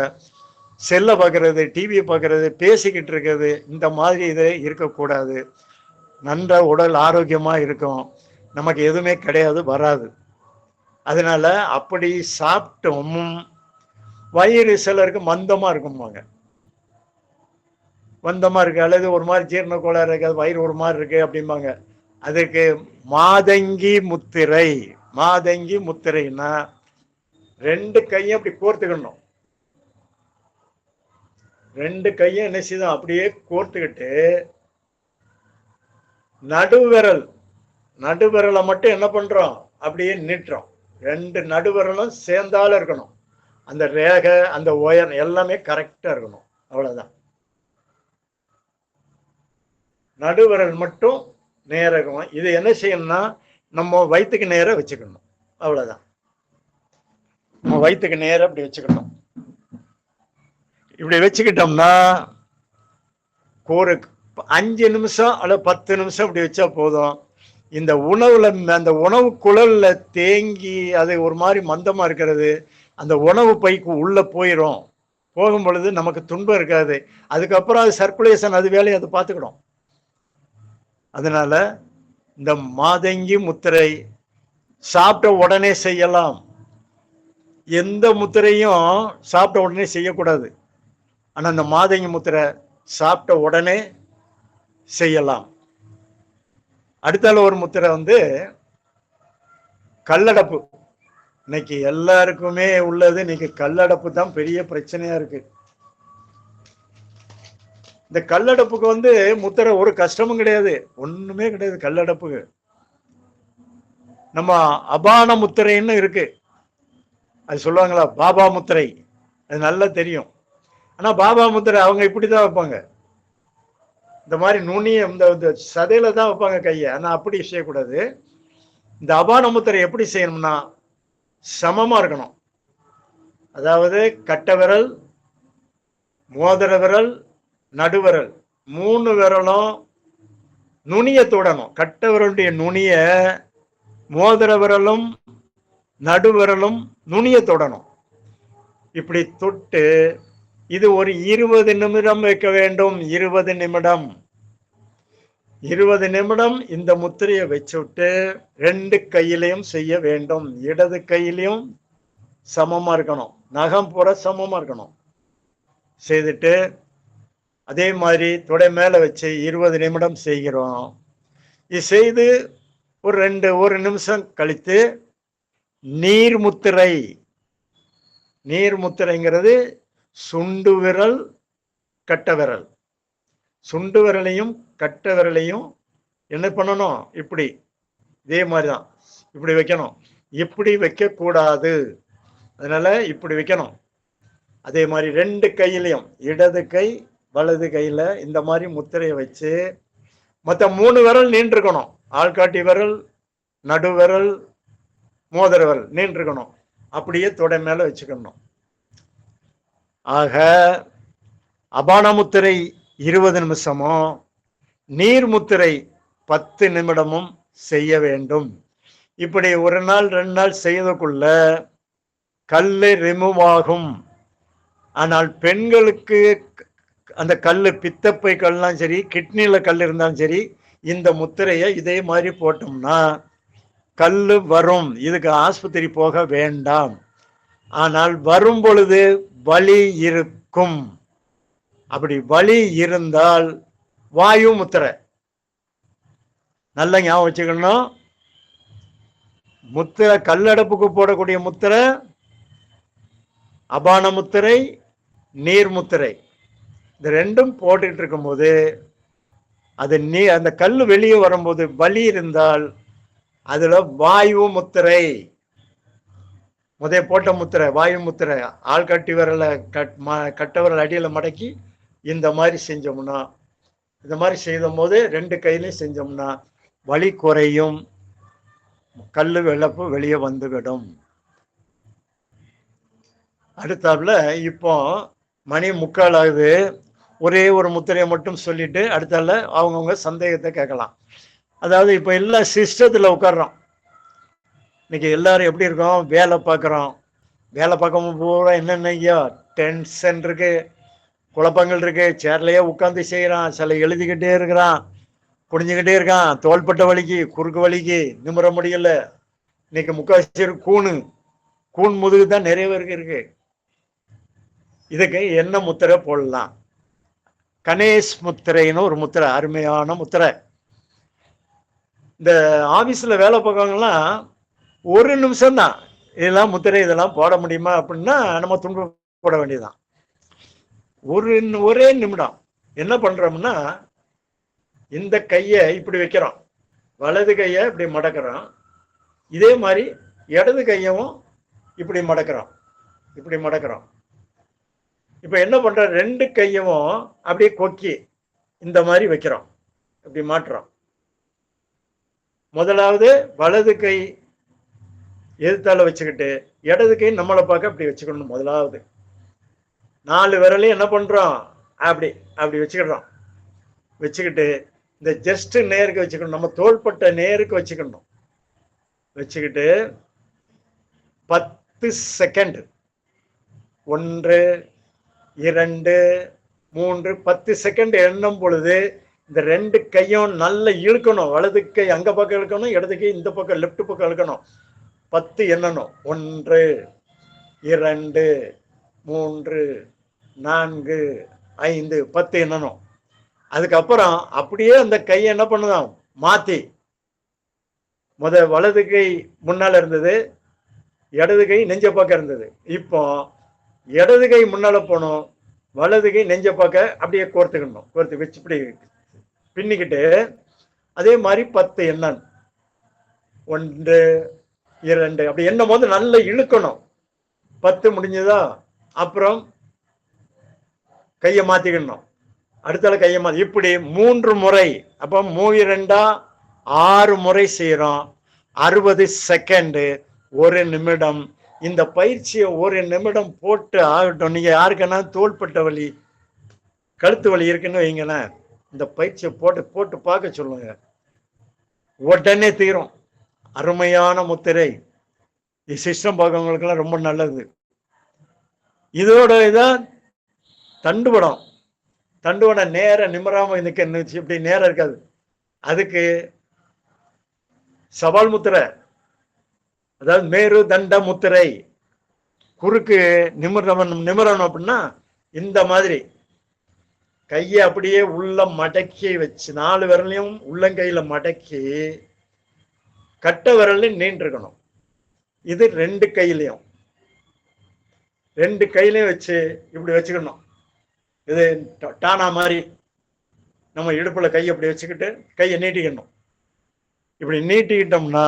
செல்லை பார்க்கறது, டிவியை பார்க்கறது, பேசிக்கிட்டு இருக்கிறது, இந்த மாதிரி இது இருக்கக்கூடாது. நன்ற உடல் ஆரோக்கியமா இருக்கும், நமக்கு எதுவுமே கிடையாது, வராது. அதனால அப்படி சாப்பிட்டோம் வயிறு சிலருக்கு மந்தமா இருக்கும்பாங்க, மந்தமா இருக்கு அல்லது ஒரு மாதிரி ஜீரண கோளாறு இருக்கு, வயிறு ஒரு மாதிரி இருக்கு அப்படிம்பாங்க. அதுக்கு மாதங்கி முத்திரை. மாதங்கி முத்திரைன்னா 2 கையும் அப்படி கோர்த்துக்கணும். 2 கையும் என்ன செய்யும், அப்படியே கோர்த்துக்கிட்டு நடுவிரலை மட்டும் என்ன பண்றோம், அப்படியே நீட்டுறோம். 2 நடுவிரலும் சேர்ந்தால இருக்கணும். அந்த ரேகை, அந்த ஒயர் எல்லாமே கரெக்டா இருக்கணும். அவ்வளவுதான். நடுவிரல் மட்டும் நேர இருக்கணும். இது என்ன செய்யணும்னா நம்ம வயிற்றுக்கு நேர வச்சுக்கணும். அவ்வளவுதான். நம்ம வயிற்றுக்கு நேர அப்படி வச்சுக்கணும். இப்படி வச்சுக்கிட்டோம்னா ஒரு 5 நிமிஷம் அல்லது 10 நிமிஷம் இப்படி வச்சா போதும். இந்த உணவுல அந்த உணவு குழல்ல தேங்கி அது ஒரு மாதிரி மந்தமா இருக்கிறது அந்த உணவு பைக்கு உள்ள போயிடும். போகும் பொழுது நமக்கு துன்பம் இருக்காது. அதுக்கப்புறம் அது சர்க்குலேஷன், அது வேலையை அது பார்த்துக்கிடும். அதனால இந்த மாதங்கி முத்திரை சாப்பிட்ட உடனே செய்யலாம். எந்த முத்திரையும் சாப்பிட்ட உடனே செய்யக்கூடாது. ஆனா இந்த மாதங்கி முத்திரை சாப்பிட்ட உடனே செய்யலாம். அடுத்தால ஒரு முத்திரை கல்லடப்பு. இன்னைக்கு எல்லாருக்குமே உள்ளது இன்னைக்கு கல்லடப்பு தான் பெரிய பிரச்சனையா இருக்கு. இந்த கல்லடப்புக்கு முத்திரை ஒரு கஷ்டமும் கிடையாது, ஒண்ணுமே கிடையாது. கல்லடப்புக்கு நம்ம அபான முத்திரைன்னு இருக்கு, அது சொல்லுவாங்களா பாபா முத்திரை, அது நல்லா தெரியும். ஆனா பாபா முத்திரை அவங்க இப்படிதான் வைப்பாங்க, இந்த மாதிரி நுனிய இந்த சதையில தான் வைப்பாங்க கையை. ஆனா அப்படி செய்யக்கூடாது. இந்த அபான முத்திரை எப்படி செய்யணும்னா சமமா இருக்கணும். அதாவது கட்டை விரல், மோதிர விரல், நடுவிரல் 3 விரலும் நுனிய தொடணும். கட்டை விரலுடைய நுனிய மோதிர விரலும் நடுவிரலும் நுனிய தொடணும். இப்படி தொட்டு இது ஒரு 20 நிமிடம் வைக்க வேண்டும். 20 நிமிடம் 20 நிமிடம் இந்த முத்திரையை வச்சுட்டு 2 கையிலையும் செய்ய வேண்டும். இடது கையிலையும் சமமா இருக்கணும், நகம் பூரா சமமா இருக்கணும். செய்துட்டு அதே மாதிரி தொடை மேல வச்சு 20 நிமிடம் செய்கிறோம். இது செய்து ஒரு நிமிஷம் கழித்து நீர் முத்திரை. நீர் முத்திரைங்கிறது சுண்டு விரல், கட்டை விரல். சுண்டு விரலையும் கட்டை விரலையும் என்ன பண்ணணும், இப்படி இதே மாதிரிதான் இப்படி வைக்கணும். இப்படி வைக்க கூடாது. அதனால இப்படி வைக்கணும். அதே மாதிரி 2 கையிலையும் இடது கை வலது கையில இந்த மாதிரி முத்திரையை வச்சு மொத்த 3 விரல் நீண்டிருக்கணும். ஆள்காட்டி விரல், நடு விரல், மோதிர விரல் நீண்டிருக்கணும். அப்படியே தொடை மேல வச்சுக்கணும். ஆக அபான முத்திரை 20 நிமிஷமும் நீர் முத்திரை 10 நிமிடமும் செய்ய வேண்டும். இப்படி 1 நாள் 2 நாள் செய்யறதுக்குள்ள கல்லு ரிமூவ் ஆகும். ஆனால் பெண்களுக்கு அந்த கல்லு பித்தப்பை கல்லாம் சரி, கிட்னில கல் இருந்தாலும் சரி, இந்த முத்திரையை இதே மாதிரி போட்டோம்னா கல்லு வரும். இதுக்கு ஆஸ்பத்திரி போக வேண்டாம். ஆனால் வரும் பொழுது வலி இருக்கும். அப்படி வலி இருந்தால் வாயு முத்திரை நல்ல ஞாபகம் வச்சுக்கணும். முத்திரை கல்லடப்புக்கு போடக்கூடிய முத்திரை அபான முத்திரை, நீர் முத்திரை. இந்த ரெண்டும் போட்டுட்டு இருக்கும்போது அது அந்த கல் வெளியே வரும்போது வலி இருந்தால் அதுல வாயு முத்திரை. போட்ட முத்திரை வாயு முத்திரை. ஆள்காட்டி விரல கட்ட விரல் அடியில மடக்கி இந்த மாதிரி செஞ்சோம்னா, இந்த மாதிரி செய்யும் போது 2 கையிலையும் செஞ்சோம்னா வலி குறையும், கல்லு வெள்ளப்பு வெளியே வந்துவிடும். அடுத்தாப்புல இப்போ மணி 3:15 ஆகுது. ஒரே ஒரு முத்திரையை மட்டும் சொல்லிட்டு அடுத்தால அவங்கவுங்க சந்தேகத்தை கேட்கலாம். அதாவது இப்போ எல்லா சிஸ்டத்தில் உட்கார்றோம். இன்னைக்கு எல்லாரும் எப்படி இருக்கோம்? வேலை பார்க்குறோம். வேலை பார்க்கும் பூரா என்னென்னையோ டென்ஷன் இருக்கு, குழப்பங்கள் இருக்கு. சேர்லையே உட்காந்து செய்கிறான், சில எழுதிக்கிட்டே இருக்கிறான், குடிஞ்சுக்கிட்டே இருக்கான், தோள்பட்ட வலிக்கு, குறுக்கு வலிக்கு, நிமிர முடியல. இன்னைக்கு முக்கால்வாசி கூண் முதுகு தான் நிறைய பேருக்கு இருக்கு. இதுக்கு என்ன முத்திரை போடலாம்? கணேஷ் முத்திரைன்னு ஒரு முத்திரை, அருமையான முத்திரை. இந்த ஆபீஸ்ல வேலை பார்க்கவங்கலாம் 1 நிமிஷம் தான் இதெல்லாம் முத்திரை இதெல்லாம் போட முடியுமா அப்படின்னா நம்ம துன்ப போட வேண்டியதுதான். ஒரே நிமிடம் என்ன பண்றோம்னா, இந்த கையை இப்படி வைக்கிறோம், வலது கையை இப்படி மடக்கிறோம், இதே மாதிரி இடது கையவும் இப்படி மடக்கிறோம், இப்படி மடக்கிறோம். இப்ப என்ன பண்ற, 2 கையவும் அப்படியே கொக்கி இந்த மாதிரி வைக்கிறோம், இப்படி மாற்றுறோம். முதலாவது வலது கை எதிர்த்தால வச்சுக்கிட்டு இடது கை நம்மளை பார்க்க அப்படி வச்சுக்கணும். முதலாவது 4 விரலையும் என்ன பண்றோம், அப்படி அப்படி வச்சுக்கிடுறோம். வச்சுக்கிட்டு இந்த ஜஸ்ட் நேருக்கு வச்சுக்கணும், நம்ம தோள்பட்ட நேருக்கு வச்சுக்கணும். வச்சுக்கிட்டு 10 செகண்ட் 1 2 3 10 செகண்ட் எண்ணும் பொழுது இந்த 2 கையும் நல்லா இழுக்கணும். வலது கை அங்க பக்கம் இழுக்கணும், இடது கை இந்த பக்கம் லெப்ட் பக்கம் இழுக்கணும். 10 எண்ணணும். 1 2 3 4 5 10 எண்ணணும். அதுக்கப்புறம் அப்படியே அந்த கையை என்ன பண்ணுதான் மாத்தி, வலது கை முன்னால இருந்தது, இடது கை நெஞ்ச பக்கம் இருந்தது. இப்போ இடது கை முன்னால போனோம், வலது கை நெஞ்ச பக்கம் அப்படியே கோர்த்துக்கணும். கோர்த்து வச்சு இப்படி பின்னிக்கிட்டு அதே மாதிரி 10 எண்ணம். 1 2 அப்படி எண்ணும் போது நல்லா இழுக்கணும். 10 முடிஞ்சதா, அப்புறம் கையை மாத்திக்கணும். அடுத்தால கையை மாத்தி இப்படி 3 முறை. அப்ப 3 2 6 முறை செய்யறோம். 60 செகண்ட், 1 நிமிடம். இந்த பயிற்சியை 1 நிமிடம் போட்டு ஆகட்டும். நீங்க யாருக்குன்னா தோள்பட்ட வலி, கழுத்து வலி இருக்குன்னு வைங்களேன், இந்த பயிற்சியை போட்டு போட்டு பார்க்க சொல்லுங்க, உடனே தீரும். அருமையான முத்திரை. இது சிஸ்டம் பார்க்கறவங்களுக்கெல்லாம் ரொம்ப நல்லது. இதோட இதான் தண்டுபடம். தண்டுவடம் நேர நிமிராம நிக்க இப்படி நேரம் இருக்காது. அதுக்கு சவால் முத்திரை, அதாவது மேரு தண்ட முத்திரை. குறுக்கு நிமிரணும் அப்படின்னா இந்த மாதிரி கையை அப்படியே உள்ள மடக்கி வச்சு 4 விரலையும் உள்ளங்கையில மடக்கி கட்ட விரலையும் நீண்டிருக்கணும். இது 2 கையிலையும் வச்சு இப்படி வச்சுக்கணும். இது டானா மாதிரி நம்ம இடுப்புல கையை அப்படி வச்சுக்கிட்டு கையை நீட்டிக்கணும். இப்படி நீட்டிக்கிட்டோம்னா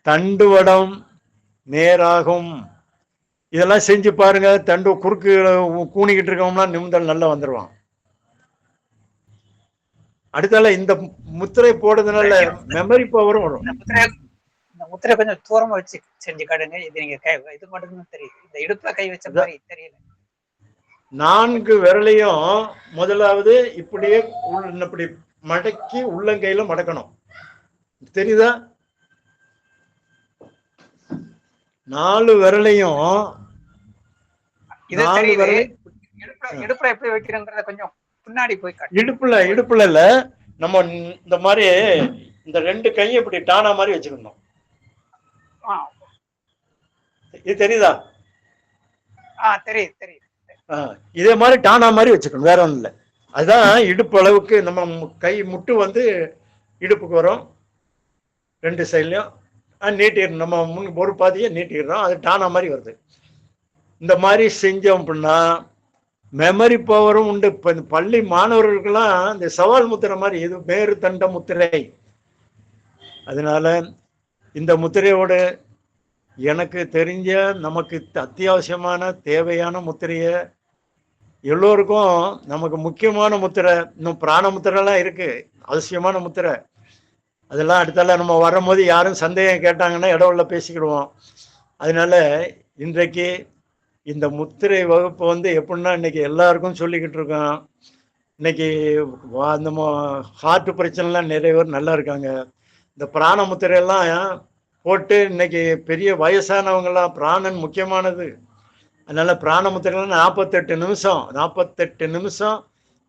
தண்டுவடம் நேராகும். இதெல்லாம் செஞ்சு பாருங்க. தண்டு குறுக்கு கூணிக்கிட்டு இருக்கவங்களா நிமிந்தல் நல்லா வந்துடுவான். அடுத்தால இந்த முத்திரை போடுறதுனால மெமரி பவரும் வரும். இந்த முத்திரை கொஞ்சம் தூரமா வச்சு செஞ்சு காடுங்க. இது நீங்க இது மட்டும் தெரியுது. இந்த இடுப்புல கை வச்ச மாதிரி தெரியல. 4 விரலையும் முதலாவது இப்படியே இப்படி மடக்கி உள்ளங்கையில மடக்கணும். தெரியுதா? 4 விரலையும் இடுப்புல எப்படி வைக்கிறோங்கிறத கொஞ்சம் பின்னாடி போய் இடுப்புல இல்ல, நம்ம இந்த மாதிரி இந்த 2 கையும் இப்படி டானா மாதிரி வச்சுக்கணும். இது தெரியுதா? தெரியுது. இதே மாதிரி டானா மாதிரி வச்சுக்கணும், வேற ஒண்ணும் இல்லை. அதுதான் இடுப்பு அளவுக்கு நம்ம கை முட்டு வந்து இடுப்புக்கு வரும். 2 சைட்லயும் நீட்டிடணும். நம்ம முன் ஒரு பாதியை நீட்டிடுறோம், அது டானா மாதிரி வருது. இந்த மாதிரி செஞ்சோம் அப்படின்னா மெமரி பவரும் உண்டு. இப்போ இந்த பள்ளி மாணவர்களுக்கெல்லாம் இந்த சவால் முத்திரை மாதிரி இது வேறு தண்ட முத்திரை. அதனால இந்த முத்திரையோடு எனக்கு தெரிஞ்ச நமக்கு அத்தியாவசியமான தேவையான முத்திரையை எல்லோருக்கும் நமக்கு முக்கியமான முத்திரை, இன்னும் பிராண முத்திரைலாம் இருக்கு, அவசியமான முத்திரை. அதெல்லாம் அடுத்தால நம்ம வரும்போது யாரும் சந்தேகம் கேட்டாங்கன்னா இடவுள்ள பேசிக்கிடுவோம். அதனால இன்றைக்கு இந்த முத்திரை வகுப்பு வந்து எப்படின்னா இன்னைக்கு எல்லாருக்கும் சொல்லிக்கிட்டு இருக்கோம். இன்னைக்கு அந்த ஹார்ட் பிரச்சனைலாம் நிறைய பேர் நல்லா இருக்காங்க. இந்த பிராண முத்திரையெல்லாம் போட்டு இன்னைக்கு பெரிய வயசானவங்கலாம் பிராணன் முக்கியமானது. அதனால பிராண முத்திரைலாம் 48 நிமிஷம்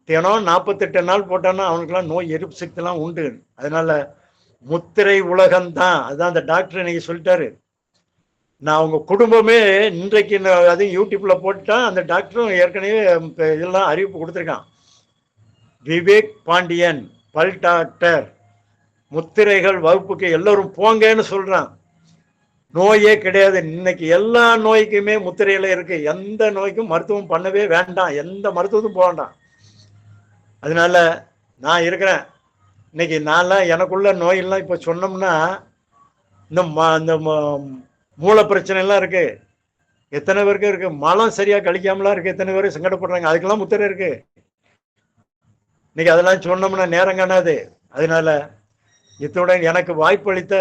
தினம் 48 நாள் போட்டான்னா அவனுக்குலாம் நோய் எதிர்ப்பு சக்திலாம் உண்டு. அதனால முத்திரை உலகம்தான். அதுதான் அந்த டாக்டர் இன்னைக்கு சொல்லிட்டாரு. நான் அவங்க குடும்பமே இன்றைக்கு அதையும் யூடியூப்ல போட்டுட்டான். அந்த டாக்டரும் ஏற்கனவே இதெல்லாம் அறிவிப்பு கொடுத்துருக்கான். விவேக் பாண்டியன் பல் டாக்டர், முத்திரைகள் வகுப்புக்கு எல்லாரும் போங்கன்னு சொல்றான். நோயே கிடையாது. இன்னைக்கு எல்லா நோய்க்குமே முத்திரையில இருக்கு. எந்த நோய்க்கும் மருத்துவம் பண்ணவே வேண்டாம், எந்த மருத்துவத்தும் போக வேண்டாம். அதனால நான் இருக்கிறேன். இன்னைக்கு நான்லாம் எனக்குள்ள நோயெல்லாம் இப்போ சொன்னோம்னா இந்த மூல பிரச்சனை எல்லாம் இருக்கு. எத்தனை பேருக்கு இருக்கு? மலம் சரியா கழிக்காமலாம் இருக்கு. எத்தனை பேர் சங்கடப்படுறாங்க. அதுக்கெல்லாம் முத்திரை இருக்கு. இன்னைக்கு அதெல்லாம் சொன்னோம்னா நேரம் காணாது. அதனால இத்துடன் எனக்கு வாய்ப்பளித்த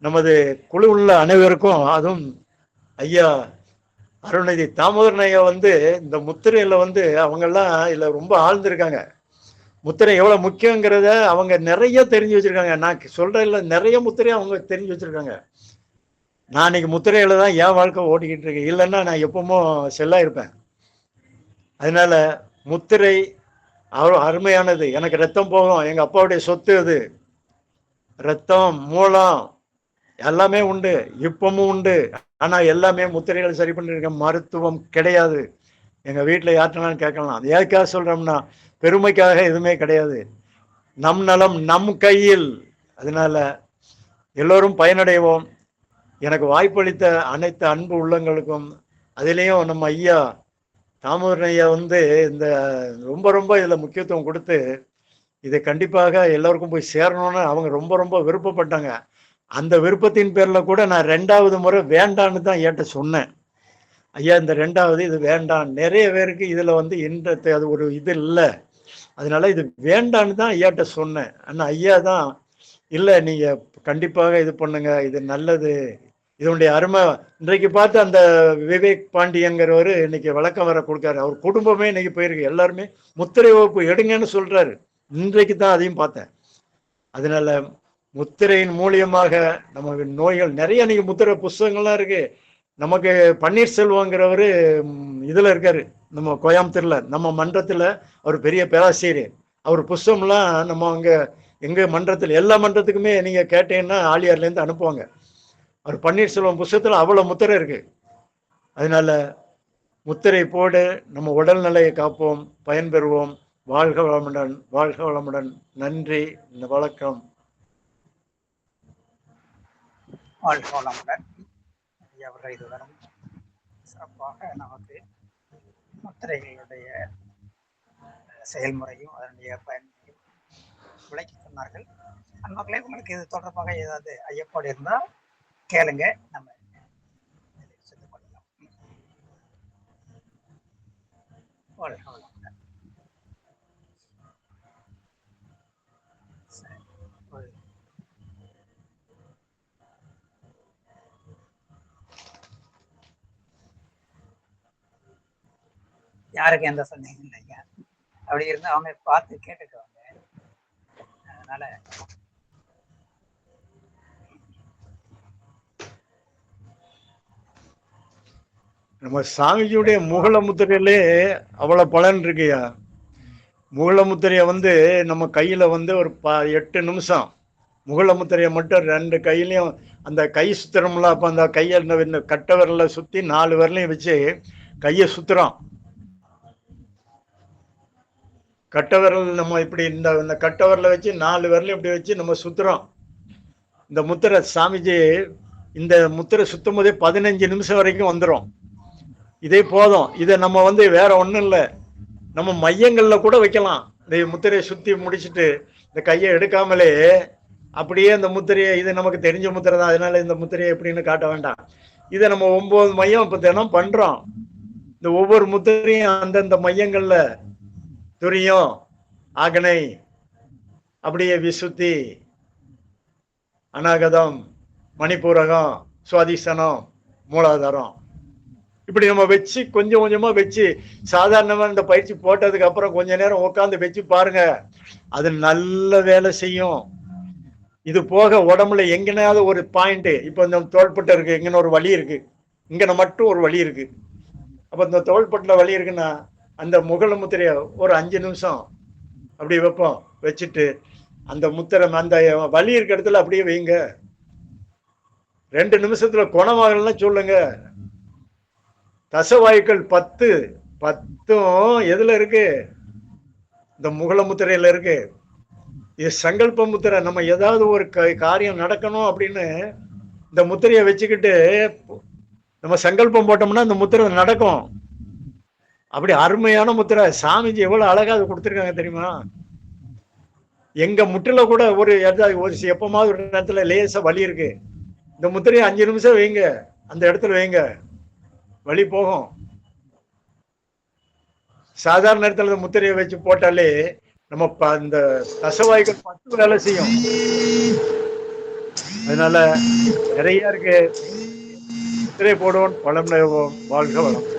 நமது குழு உள்ள அனைவருக்கும், அதுவும் ஐயா அருள்நிதி தாமோதரன் ஐயா வந்து இந்த முத்திரையில வந்து அவங்கெல்லாம் இதுல ரொம்ப ஆழ்ந்திருக்காங்க. முத்திரை எவ்வளவு முக்கியங்கிறத அவங்க நிறைய தெரிஞ்சு வச்சிருக்காங்க. நான் சொல்றேன்ல, நிறைய முத்திரையை அவங்க தெரிஞ்சு வச்சிருக்காங்க. நான் இன்னைக்கு முத்திரையில தான் என் வாழ்க்கை ஓடிக்கிட்டு இருக்கேன். இல்லைன்னா நான் எப்பவும் செல்லா இருப்பேன். அதனால முத்திரை அருமையானது. எனக்கு ரத்தம் போகும், எங்க அப்பாவுடைய சொத்து அது. ரத்தம் மூலம் எல்லாமே உண்டு, இப்பவும் உண்டு. ஆனா எல்லாமே முத்திரைகள் சரி பண்ணிருக்க மருத்துவம் கிடையாது. எங்க வீட்டுல யார்ட்டனாலும் கேட்கலாம். அது ஏற்காக சொல்றோம்னா பெருமைக்காக எதுவுமே கிடையாது. நம் நலம் நம் கையில். அதனால எல்லோரும் பயனடைவோம். எனக்கு வாய்ப்பளித்த அனைத்து அன்பு உள்ளங்களுக்கும், அதிலையும் நம்ம ஐயா தாமோதரன் ஐயா வந்து இந்த ரொம்ப ரொம்ப இதுல முக்கியத்துவம் கொடுத்து இதை கண்டிப்பாக எல்லோருக்கும் போய் சேரணும்னு அவங்க ரொம்ப ரொம்ப விருப்பப்பட்டாங்க. அந்த விருப்பத்தின் பேர்ல கூட நான் 2வது முறை வேண்டான்னு தான் ஏட்ட சொன்னேன். ஐயா இந்த 2வது இது வேண்டாம், நிறைய பேருக்கு இதுல வந்து அது ஒரு இது இல்லை, அதனால இது வேண்டான்னு தான் ஐயாட்ட சொன்னேன். ஆனா ஐயா தான் இல்லை, நீங்க கண்டிப்பாக இது பண்ணுங்க, இது நல்லது, இதனுடைய அருமை. இன்றைக்கு பார்த்து அந்த விவேக் பாண்டியங்கிறவர் இன்னைக்கு விளக்கம் வர கொடுக்காரு. அவர் குடும்பமே இன்னைக்கு போயிருக்கு. எல்லாருமே முத்திரை வகுப்பு எடுங்கன்னு சொல்றாரு. இன்றைக்கு தான் அதையும் பார்த்தேன். அதனால முத்திரையின் மூலியமாக நமக்கு நோய்கள் நிறைய, இன்னைக்கு முத்திரை புஸ்தகங்கள்லாம் இருக்கு. நமக்கு பன்னீர்செல்வங்கிறவரு இதுல இருக்காரு, நம்ம கோயம்புத்தூர்ல நம்ம மன்றத்துல. அவர் பெரிய பேராசிரியர். அவர் புஸ்தகம்லாம் நம்ம அங்க எங்க மன்றத்தில் எல்லா மன்றத்துக்குமே நீங்க கேட்டீங்கன்னா ஆலியார்ல இருந்து அனுப்புவாங்க. அவர் பன்னீர்செல்வம் புஸ்தகத்துல அவ்வளவு முத்திரை இருக்கு. அதனால முத்திரை போடு, நம்ம உடல் நிலையை காப்போம், பயன்பெறுவோம். வாழ்க வளமுடன், வாழ்க வளமுடன். நன்றி, வணக்கம். வாழ்க வளமுடன். இதுவரும் சிறப்பாக நமக்கு முத்திரைகளுடைய செயல்முறையும் அதனுடைய பயன்மையும் விளக்கி சொன்னார்கள். அன்பர்களே, உங்களுக்கு இது தொடர்பாக ஏதாவது ஐயப்பாடு இருந்தால் கேளுங்க, நம்ம செஞ்சு கொள்ளலாம். யாருக்கு எந்த சந்தேகம் இல்லைங்க. அப்படி இருந்து அவங்க பார்த்து கேட்டுக்குவாங்க. அதனால நம்ம சாமிஜியுடைய முகல முத்திரையிலே அவ்வளவு பலன் இருக்குயா. முகல முத்திரைய வந்து நம்ம கையில வந்து ஒரு 8 நிமிஷம் முகல முத்திரையை மட்டும் 2 கையிலையும் அந்த கை சுத்துறோம்ல, அப்ப அந்த கையை இந்த கட்டை விரல சுத்தி 4 விரலையும் வச்சு கையை சுத்துறோம். கட்டை விரல் நம்ம இப்படி இந்த கட்டை விரல வச்சு 4 விரலையும் இப்படி வச்சு நம்ம சுத்துறோம். இந்த முத்திரை சாமிஜி இந்த முத்திரை சுத்தும் போதே 15 நிமிஷம் வரைக்கும் வந்துடும். இதே போதும். இதை நம்ம வந்து வேற ஒன்றும் இல்லை, நம்ம மையங்கள்ல கூட வைக்கலாம். இந்த முத்திரையை சுத்தி முடிச்சுட்டு இந்த கையை எடுக்காமலே அப்படியே அந்த முத்திரையை, இது நமக்கு தெரிஞ்ச முத்திரை தான், அதனால இந்த முத்திரையை எப்படின்னு காட்ட வேண்டாம். இதை நம்ம 9 மையம் இப்ப தினம் பண்றோம். இந்த ஒவ்வொரு முத்திரையும் அந்தந்த மையங்கள்ல துரியம், ஆகனை, அப்படியே விசுத்தி, அநாகதம், மணிப்பூரகம், சுவாதிசனம், மூலாதாரம், இப்படி நம்ம வச்சு கொஞ்சம் கொஞ்சமா வச்சு சாதாரணமா இந்த பயிற்சி போட்டதுக்கு அப்புறம் கொஞ்ச நேரம் உட்காந்து வச்சு பாருங்க, அது நல்ல வேலை செய்யும். இது போக உடம்புல எங்கனாவது ஒரு பாயிண்ட், இப்ப இந்த தோள்பட்டை இருக்கு, இங்கன்னு ஒரு வலி இருக்கு, இங்கன மட்டும் ஒரு வலி இருக்கு. அப்ப இந்த தோள்பட்டில் வலி இருக்குன்னா அந்த முகல முத்திரைய ஒரு 5 நிமிஷம் அப்படி வைப்போம். வச்சுட்டு அந்த முத்திரை அந்த வலி இருக்க இடத்துல அப்படியே வைங்க. 2 நிமிஷத்துல குணமாகலாம் சொல்லுங்க. தசவாயுக்கள் 10 எதுல இருக்கு? இந்த முகல முத்திரையில இருக்கு. இது சங்கல்ப முத்திரை. நம்ம ஏதாவது ஒரு காரியம் நடக்கணும் அப்படின்னு இந்த முத்திரையை வச்சுக்கிட்டு நம்ம சங்கல்பம் போட்டோம்னா இந்த முத்திரை நடக்கும். அப்படி அருமையான முத்திரை. சாமிஜி எவ்வளவு அழகா அது கொடுத்துருக்காங்க தெரியுமா? எங்க முட்டில கூட ஒரு எப்பமாவது ஒரு நேரத்துல லேசா வலி இருக்கு, இந்த முத்திரையை 5 நிமிஷம் வைங்க, அந்த இடத்துல வைங்க, வலி போகும். சாதாரண நேரத்துல இந்த முத்திரையை வச்சு போட்டாலே நம்ம இந்த தசவாய்கள் 10 வேலை செய்யும். அதனால நிறைய இருக்கு. முத்திரை போடுவோம், வளம் நெய்வோம், வாழ்க வளம்.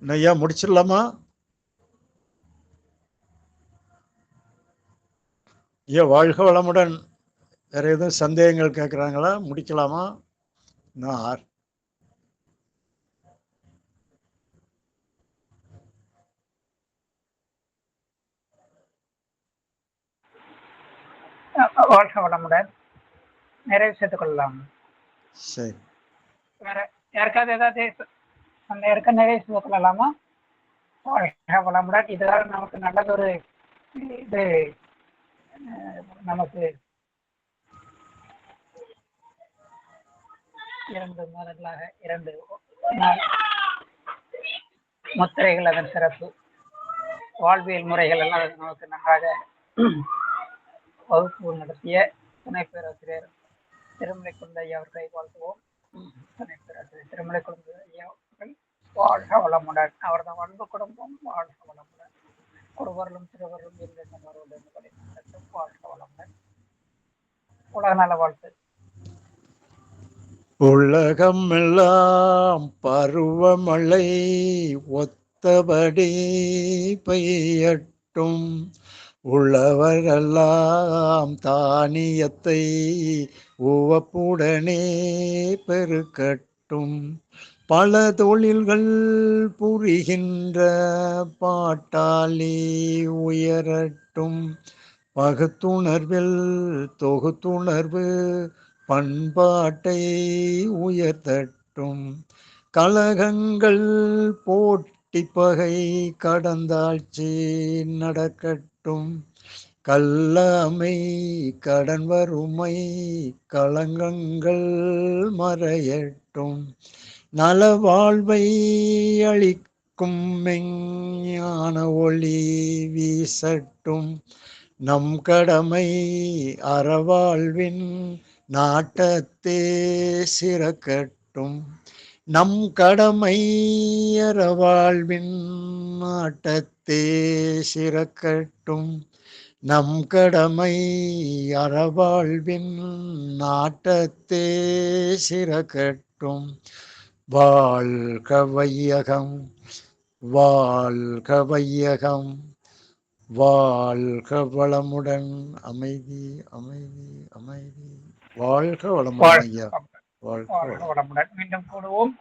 ஐயா முடிச்சிடலாமா? ஐயா வாழ்க வளமுடன். வேற எதுவும் சந்தேகங்கள் கேட்குறாங்களா? முடிக்கலாமா? நான் வாழ்க வளமுடன். நிறைவு செய்து கொள்ளலாம். சரி, வேற யாருக்காவது ஏதாவது இருக்க நிறைவு செய்து கொள்ளலாமா? வாழ்க வளமுடன். இதுதான் நமக்கு நல்லதொரு இது, நமக்கு 2 மாதங்களாக 2 முத்திரைகள், அதன் சிறப்பு, வாழ்வியல் முறைகள் எல்லாம் நமக்கு நன்றாக வகுப்பு நடத்திய துணை பேராசிரியர் திருமலை குழந்தை ஐயா அவர்களை வாழ்த்துவோம். துணை பேராசிரியர் திருமலை குழந்தை ஐயா அவர்கள் வாழ்க வளமுடன். அவரது அன்பு குடும்பம் வாழ்க வளமுடன். ஒருவர்களும் சிறுவர்களும் இருந்தவர்களும் வாழ்க வளமுடன். உலக நல வாழ்த்து. உலகம் எல்லாம் பருவமழை ஒத்தபடி பெய்யட்டும், உள்ளவரெல்லாம் தானியத்தை உவப்புடனே பெருக்கட்டும், பல தொழில்கள் புரிகின்ற பாட்டாளி உயரட்டும், பகுத்துணர்வில் தொகுத்துணர்வு பண்பாட்டை உயர்த்தட்டும். கலகங்கள் போட்டி பகை கடந்தாட்சி நடக்கட்டும். கல்லாமை கடன் வறுமை களங்கங்கள் மறையட்டும். நலவாழ்வை அளிக்கும் மெஞ்ஞான ஒளி வீசட்டும். நம் கடமை அறவாழ்வின் நாட்டத்தே சிறக்கட்டும். நம் கடமை அறவாழ்வின் நாட்டத்தே சிறக்கட்டும். நம் கடமை அறவாழ்வின் நாட்டத்தே சிறக்கட்டும். வாழ்க வையகம், வாழ்க வையகம், வாழ்க வளமுடன். அமைதி, அமைதி, அமைதி. வாழ்க வளமுடன் ஐயா. வாழ்க வாழ்க வாழ்க வளம். வளமுடன். மீண்டும் கூடுவோம்.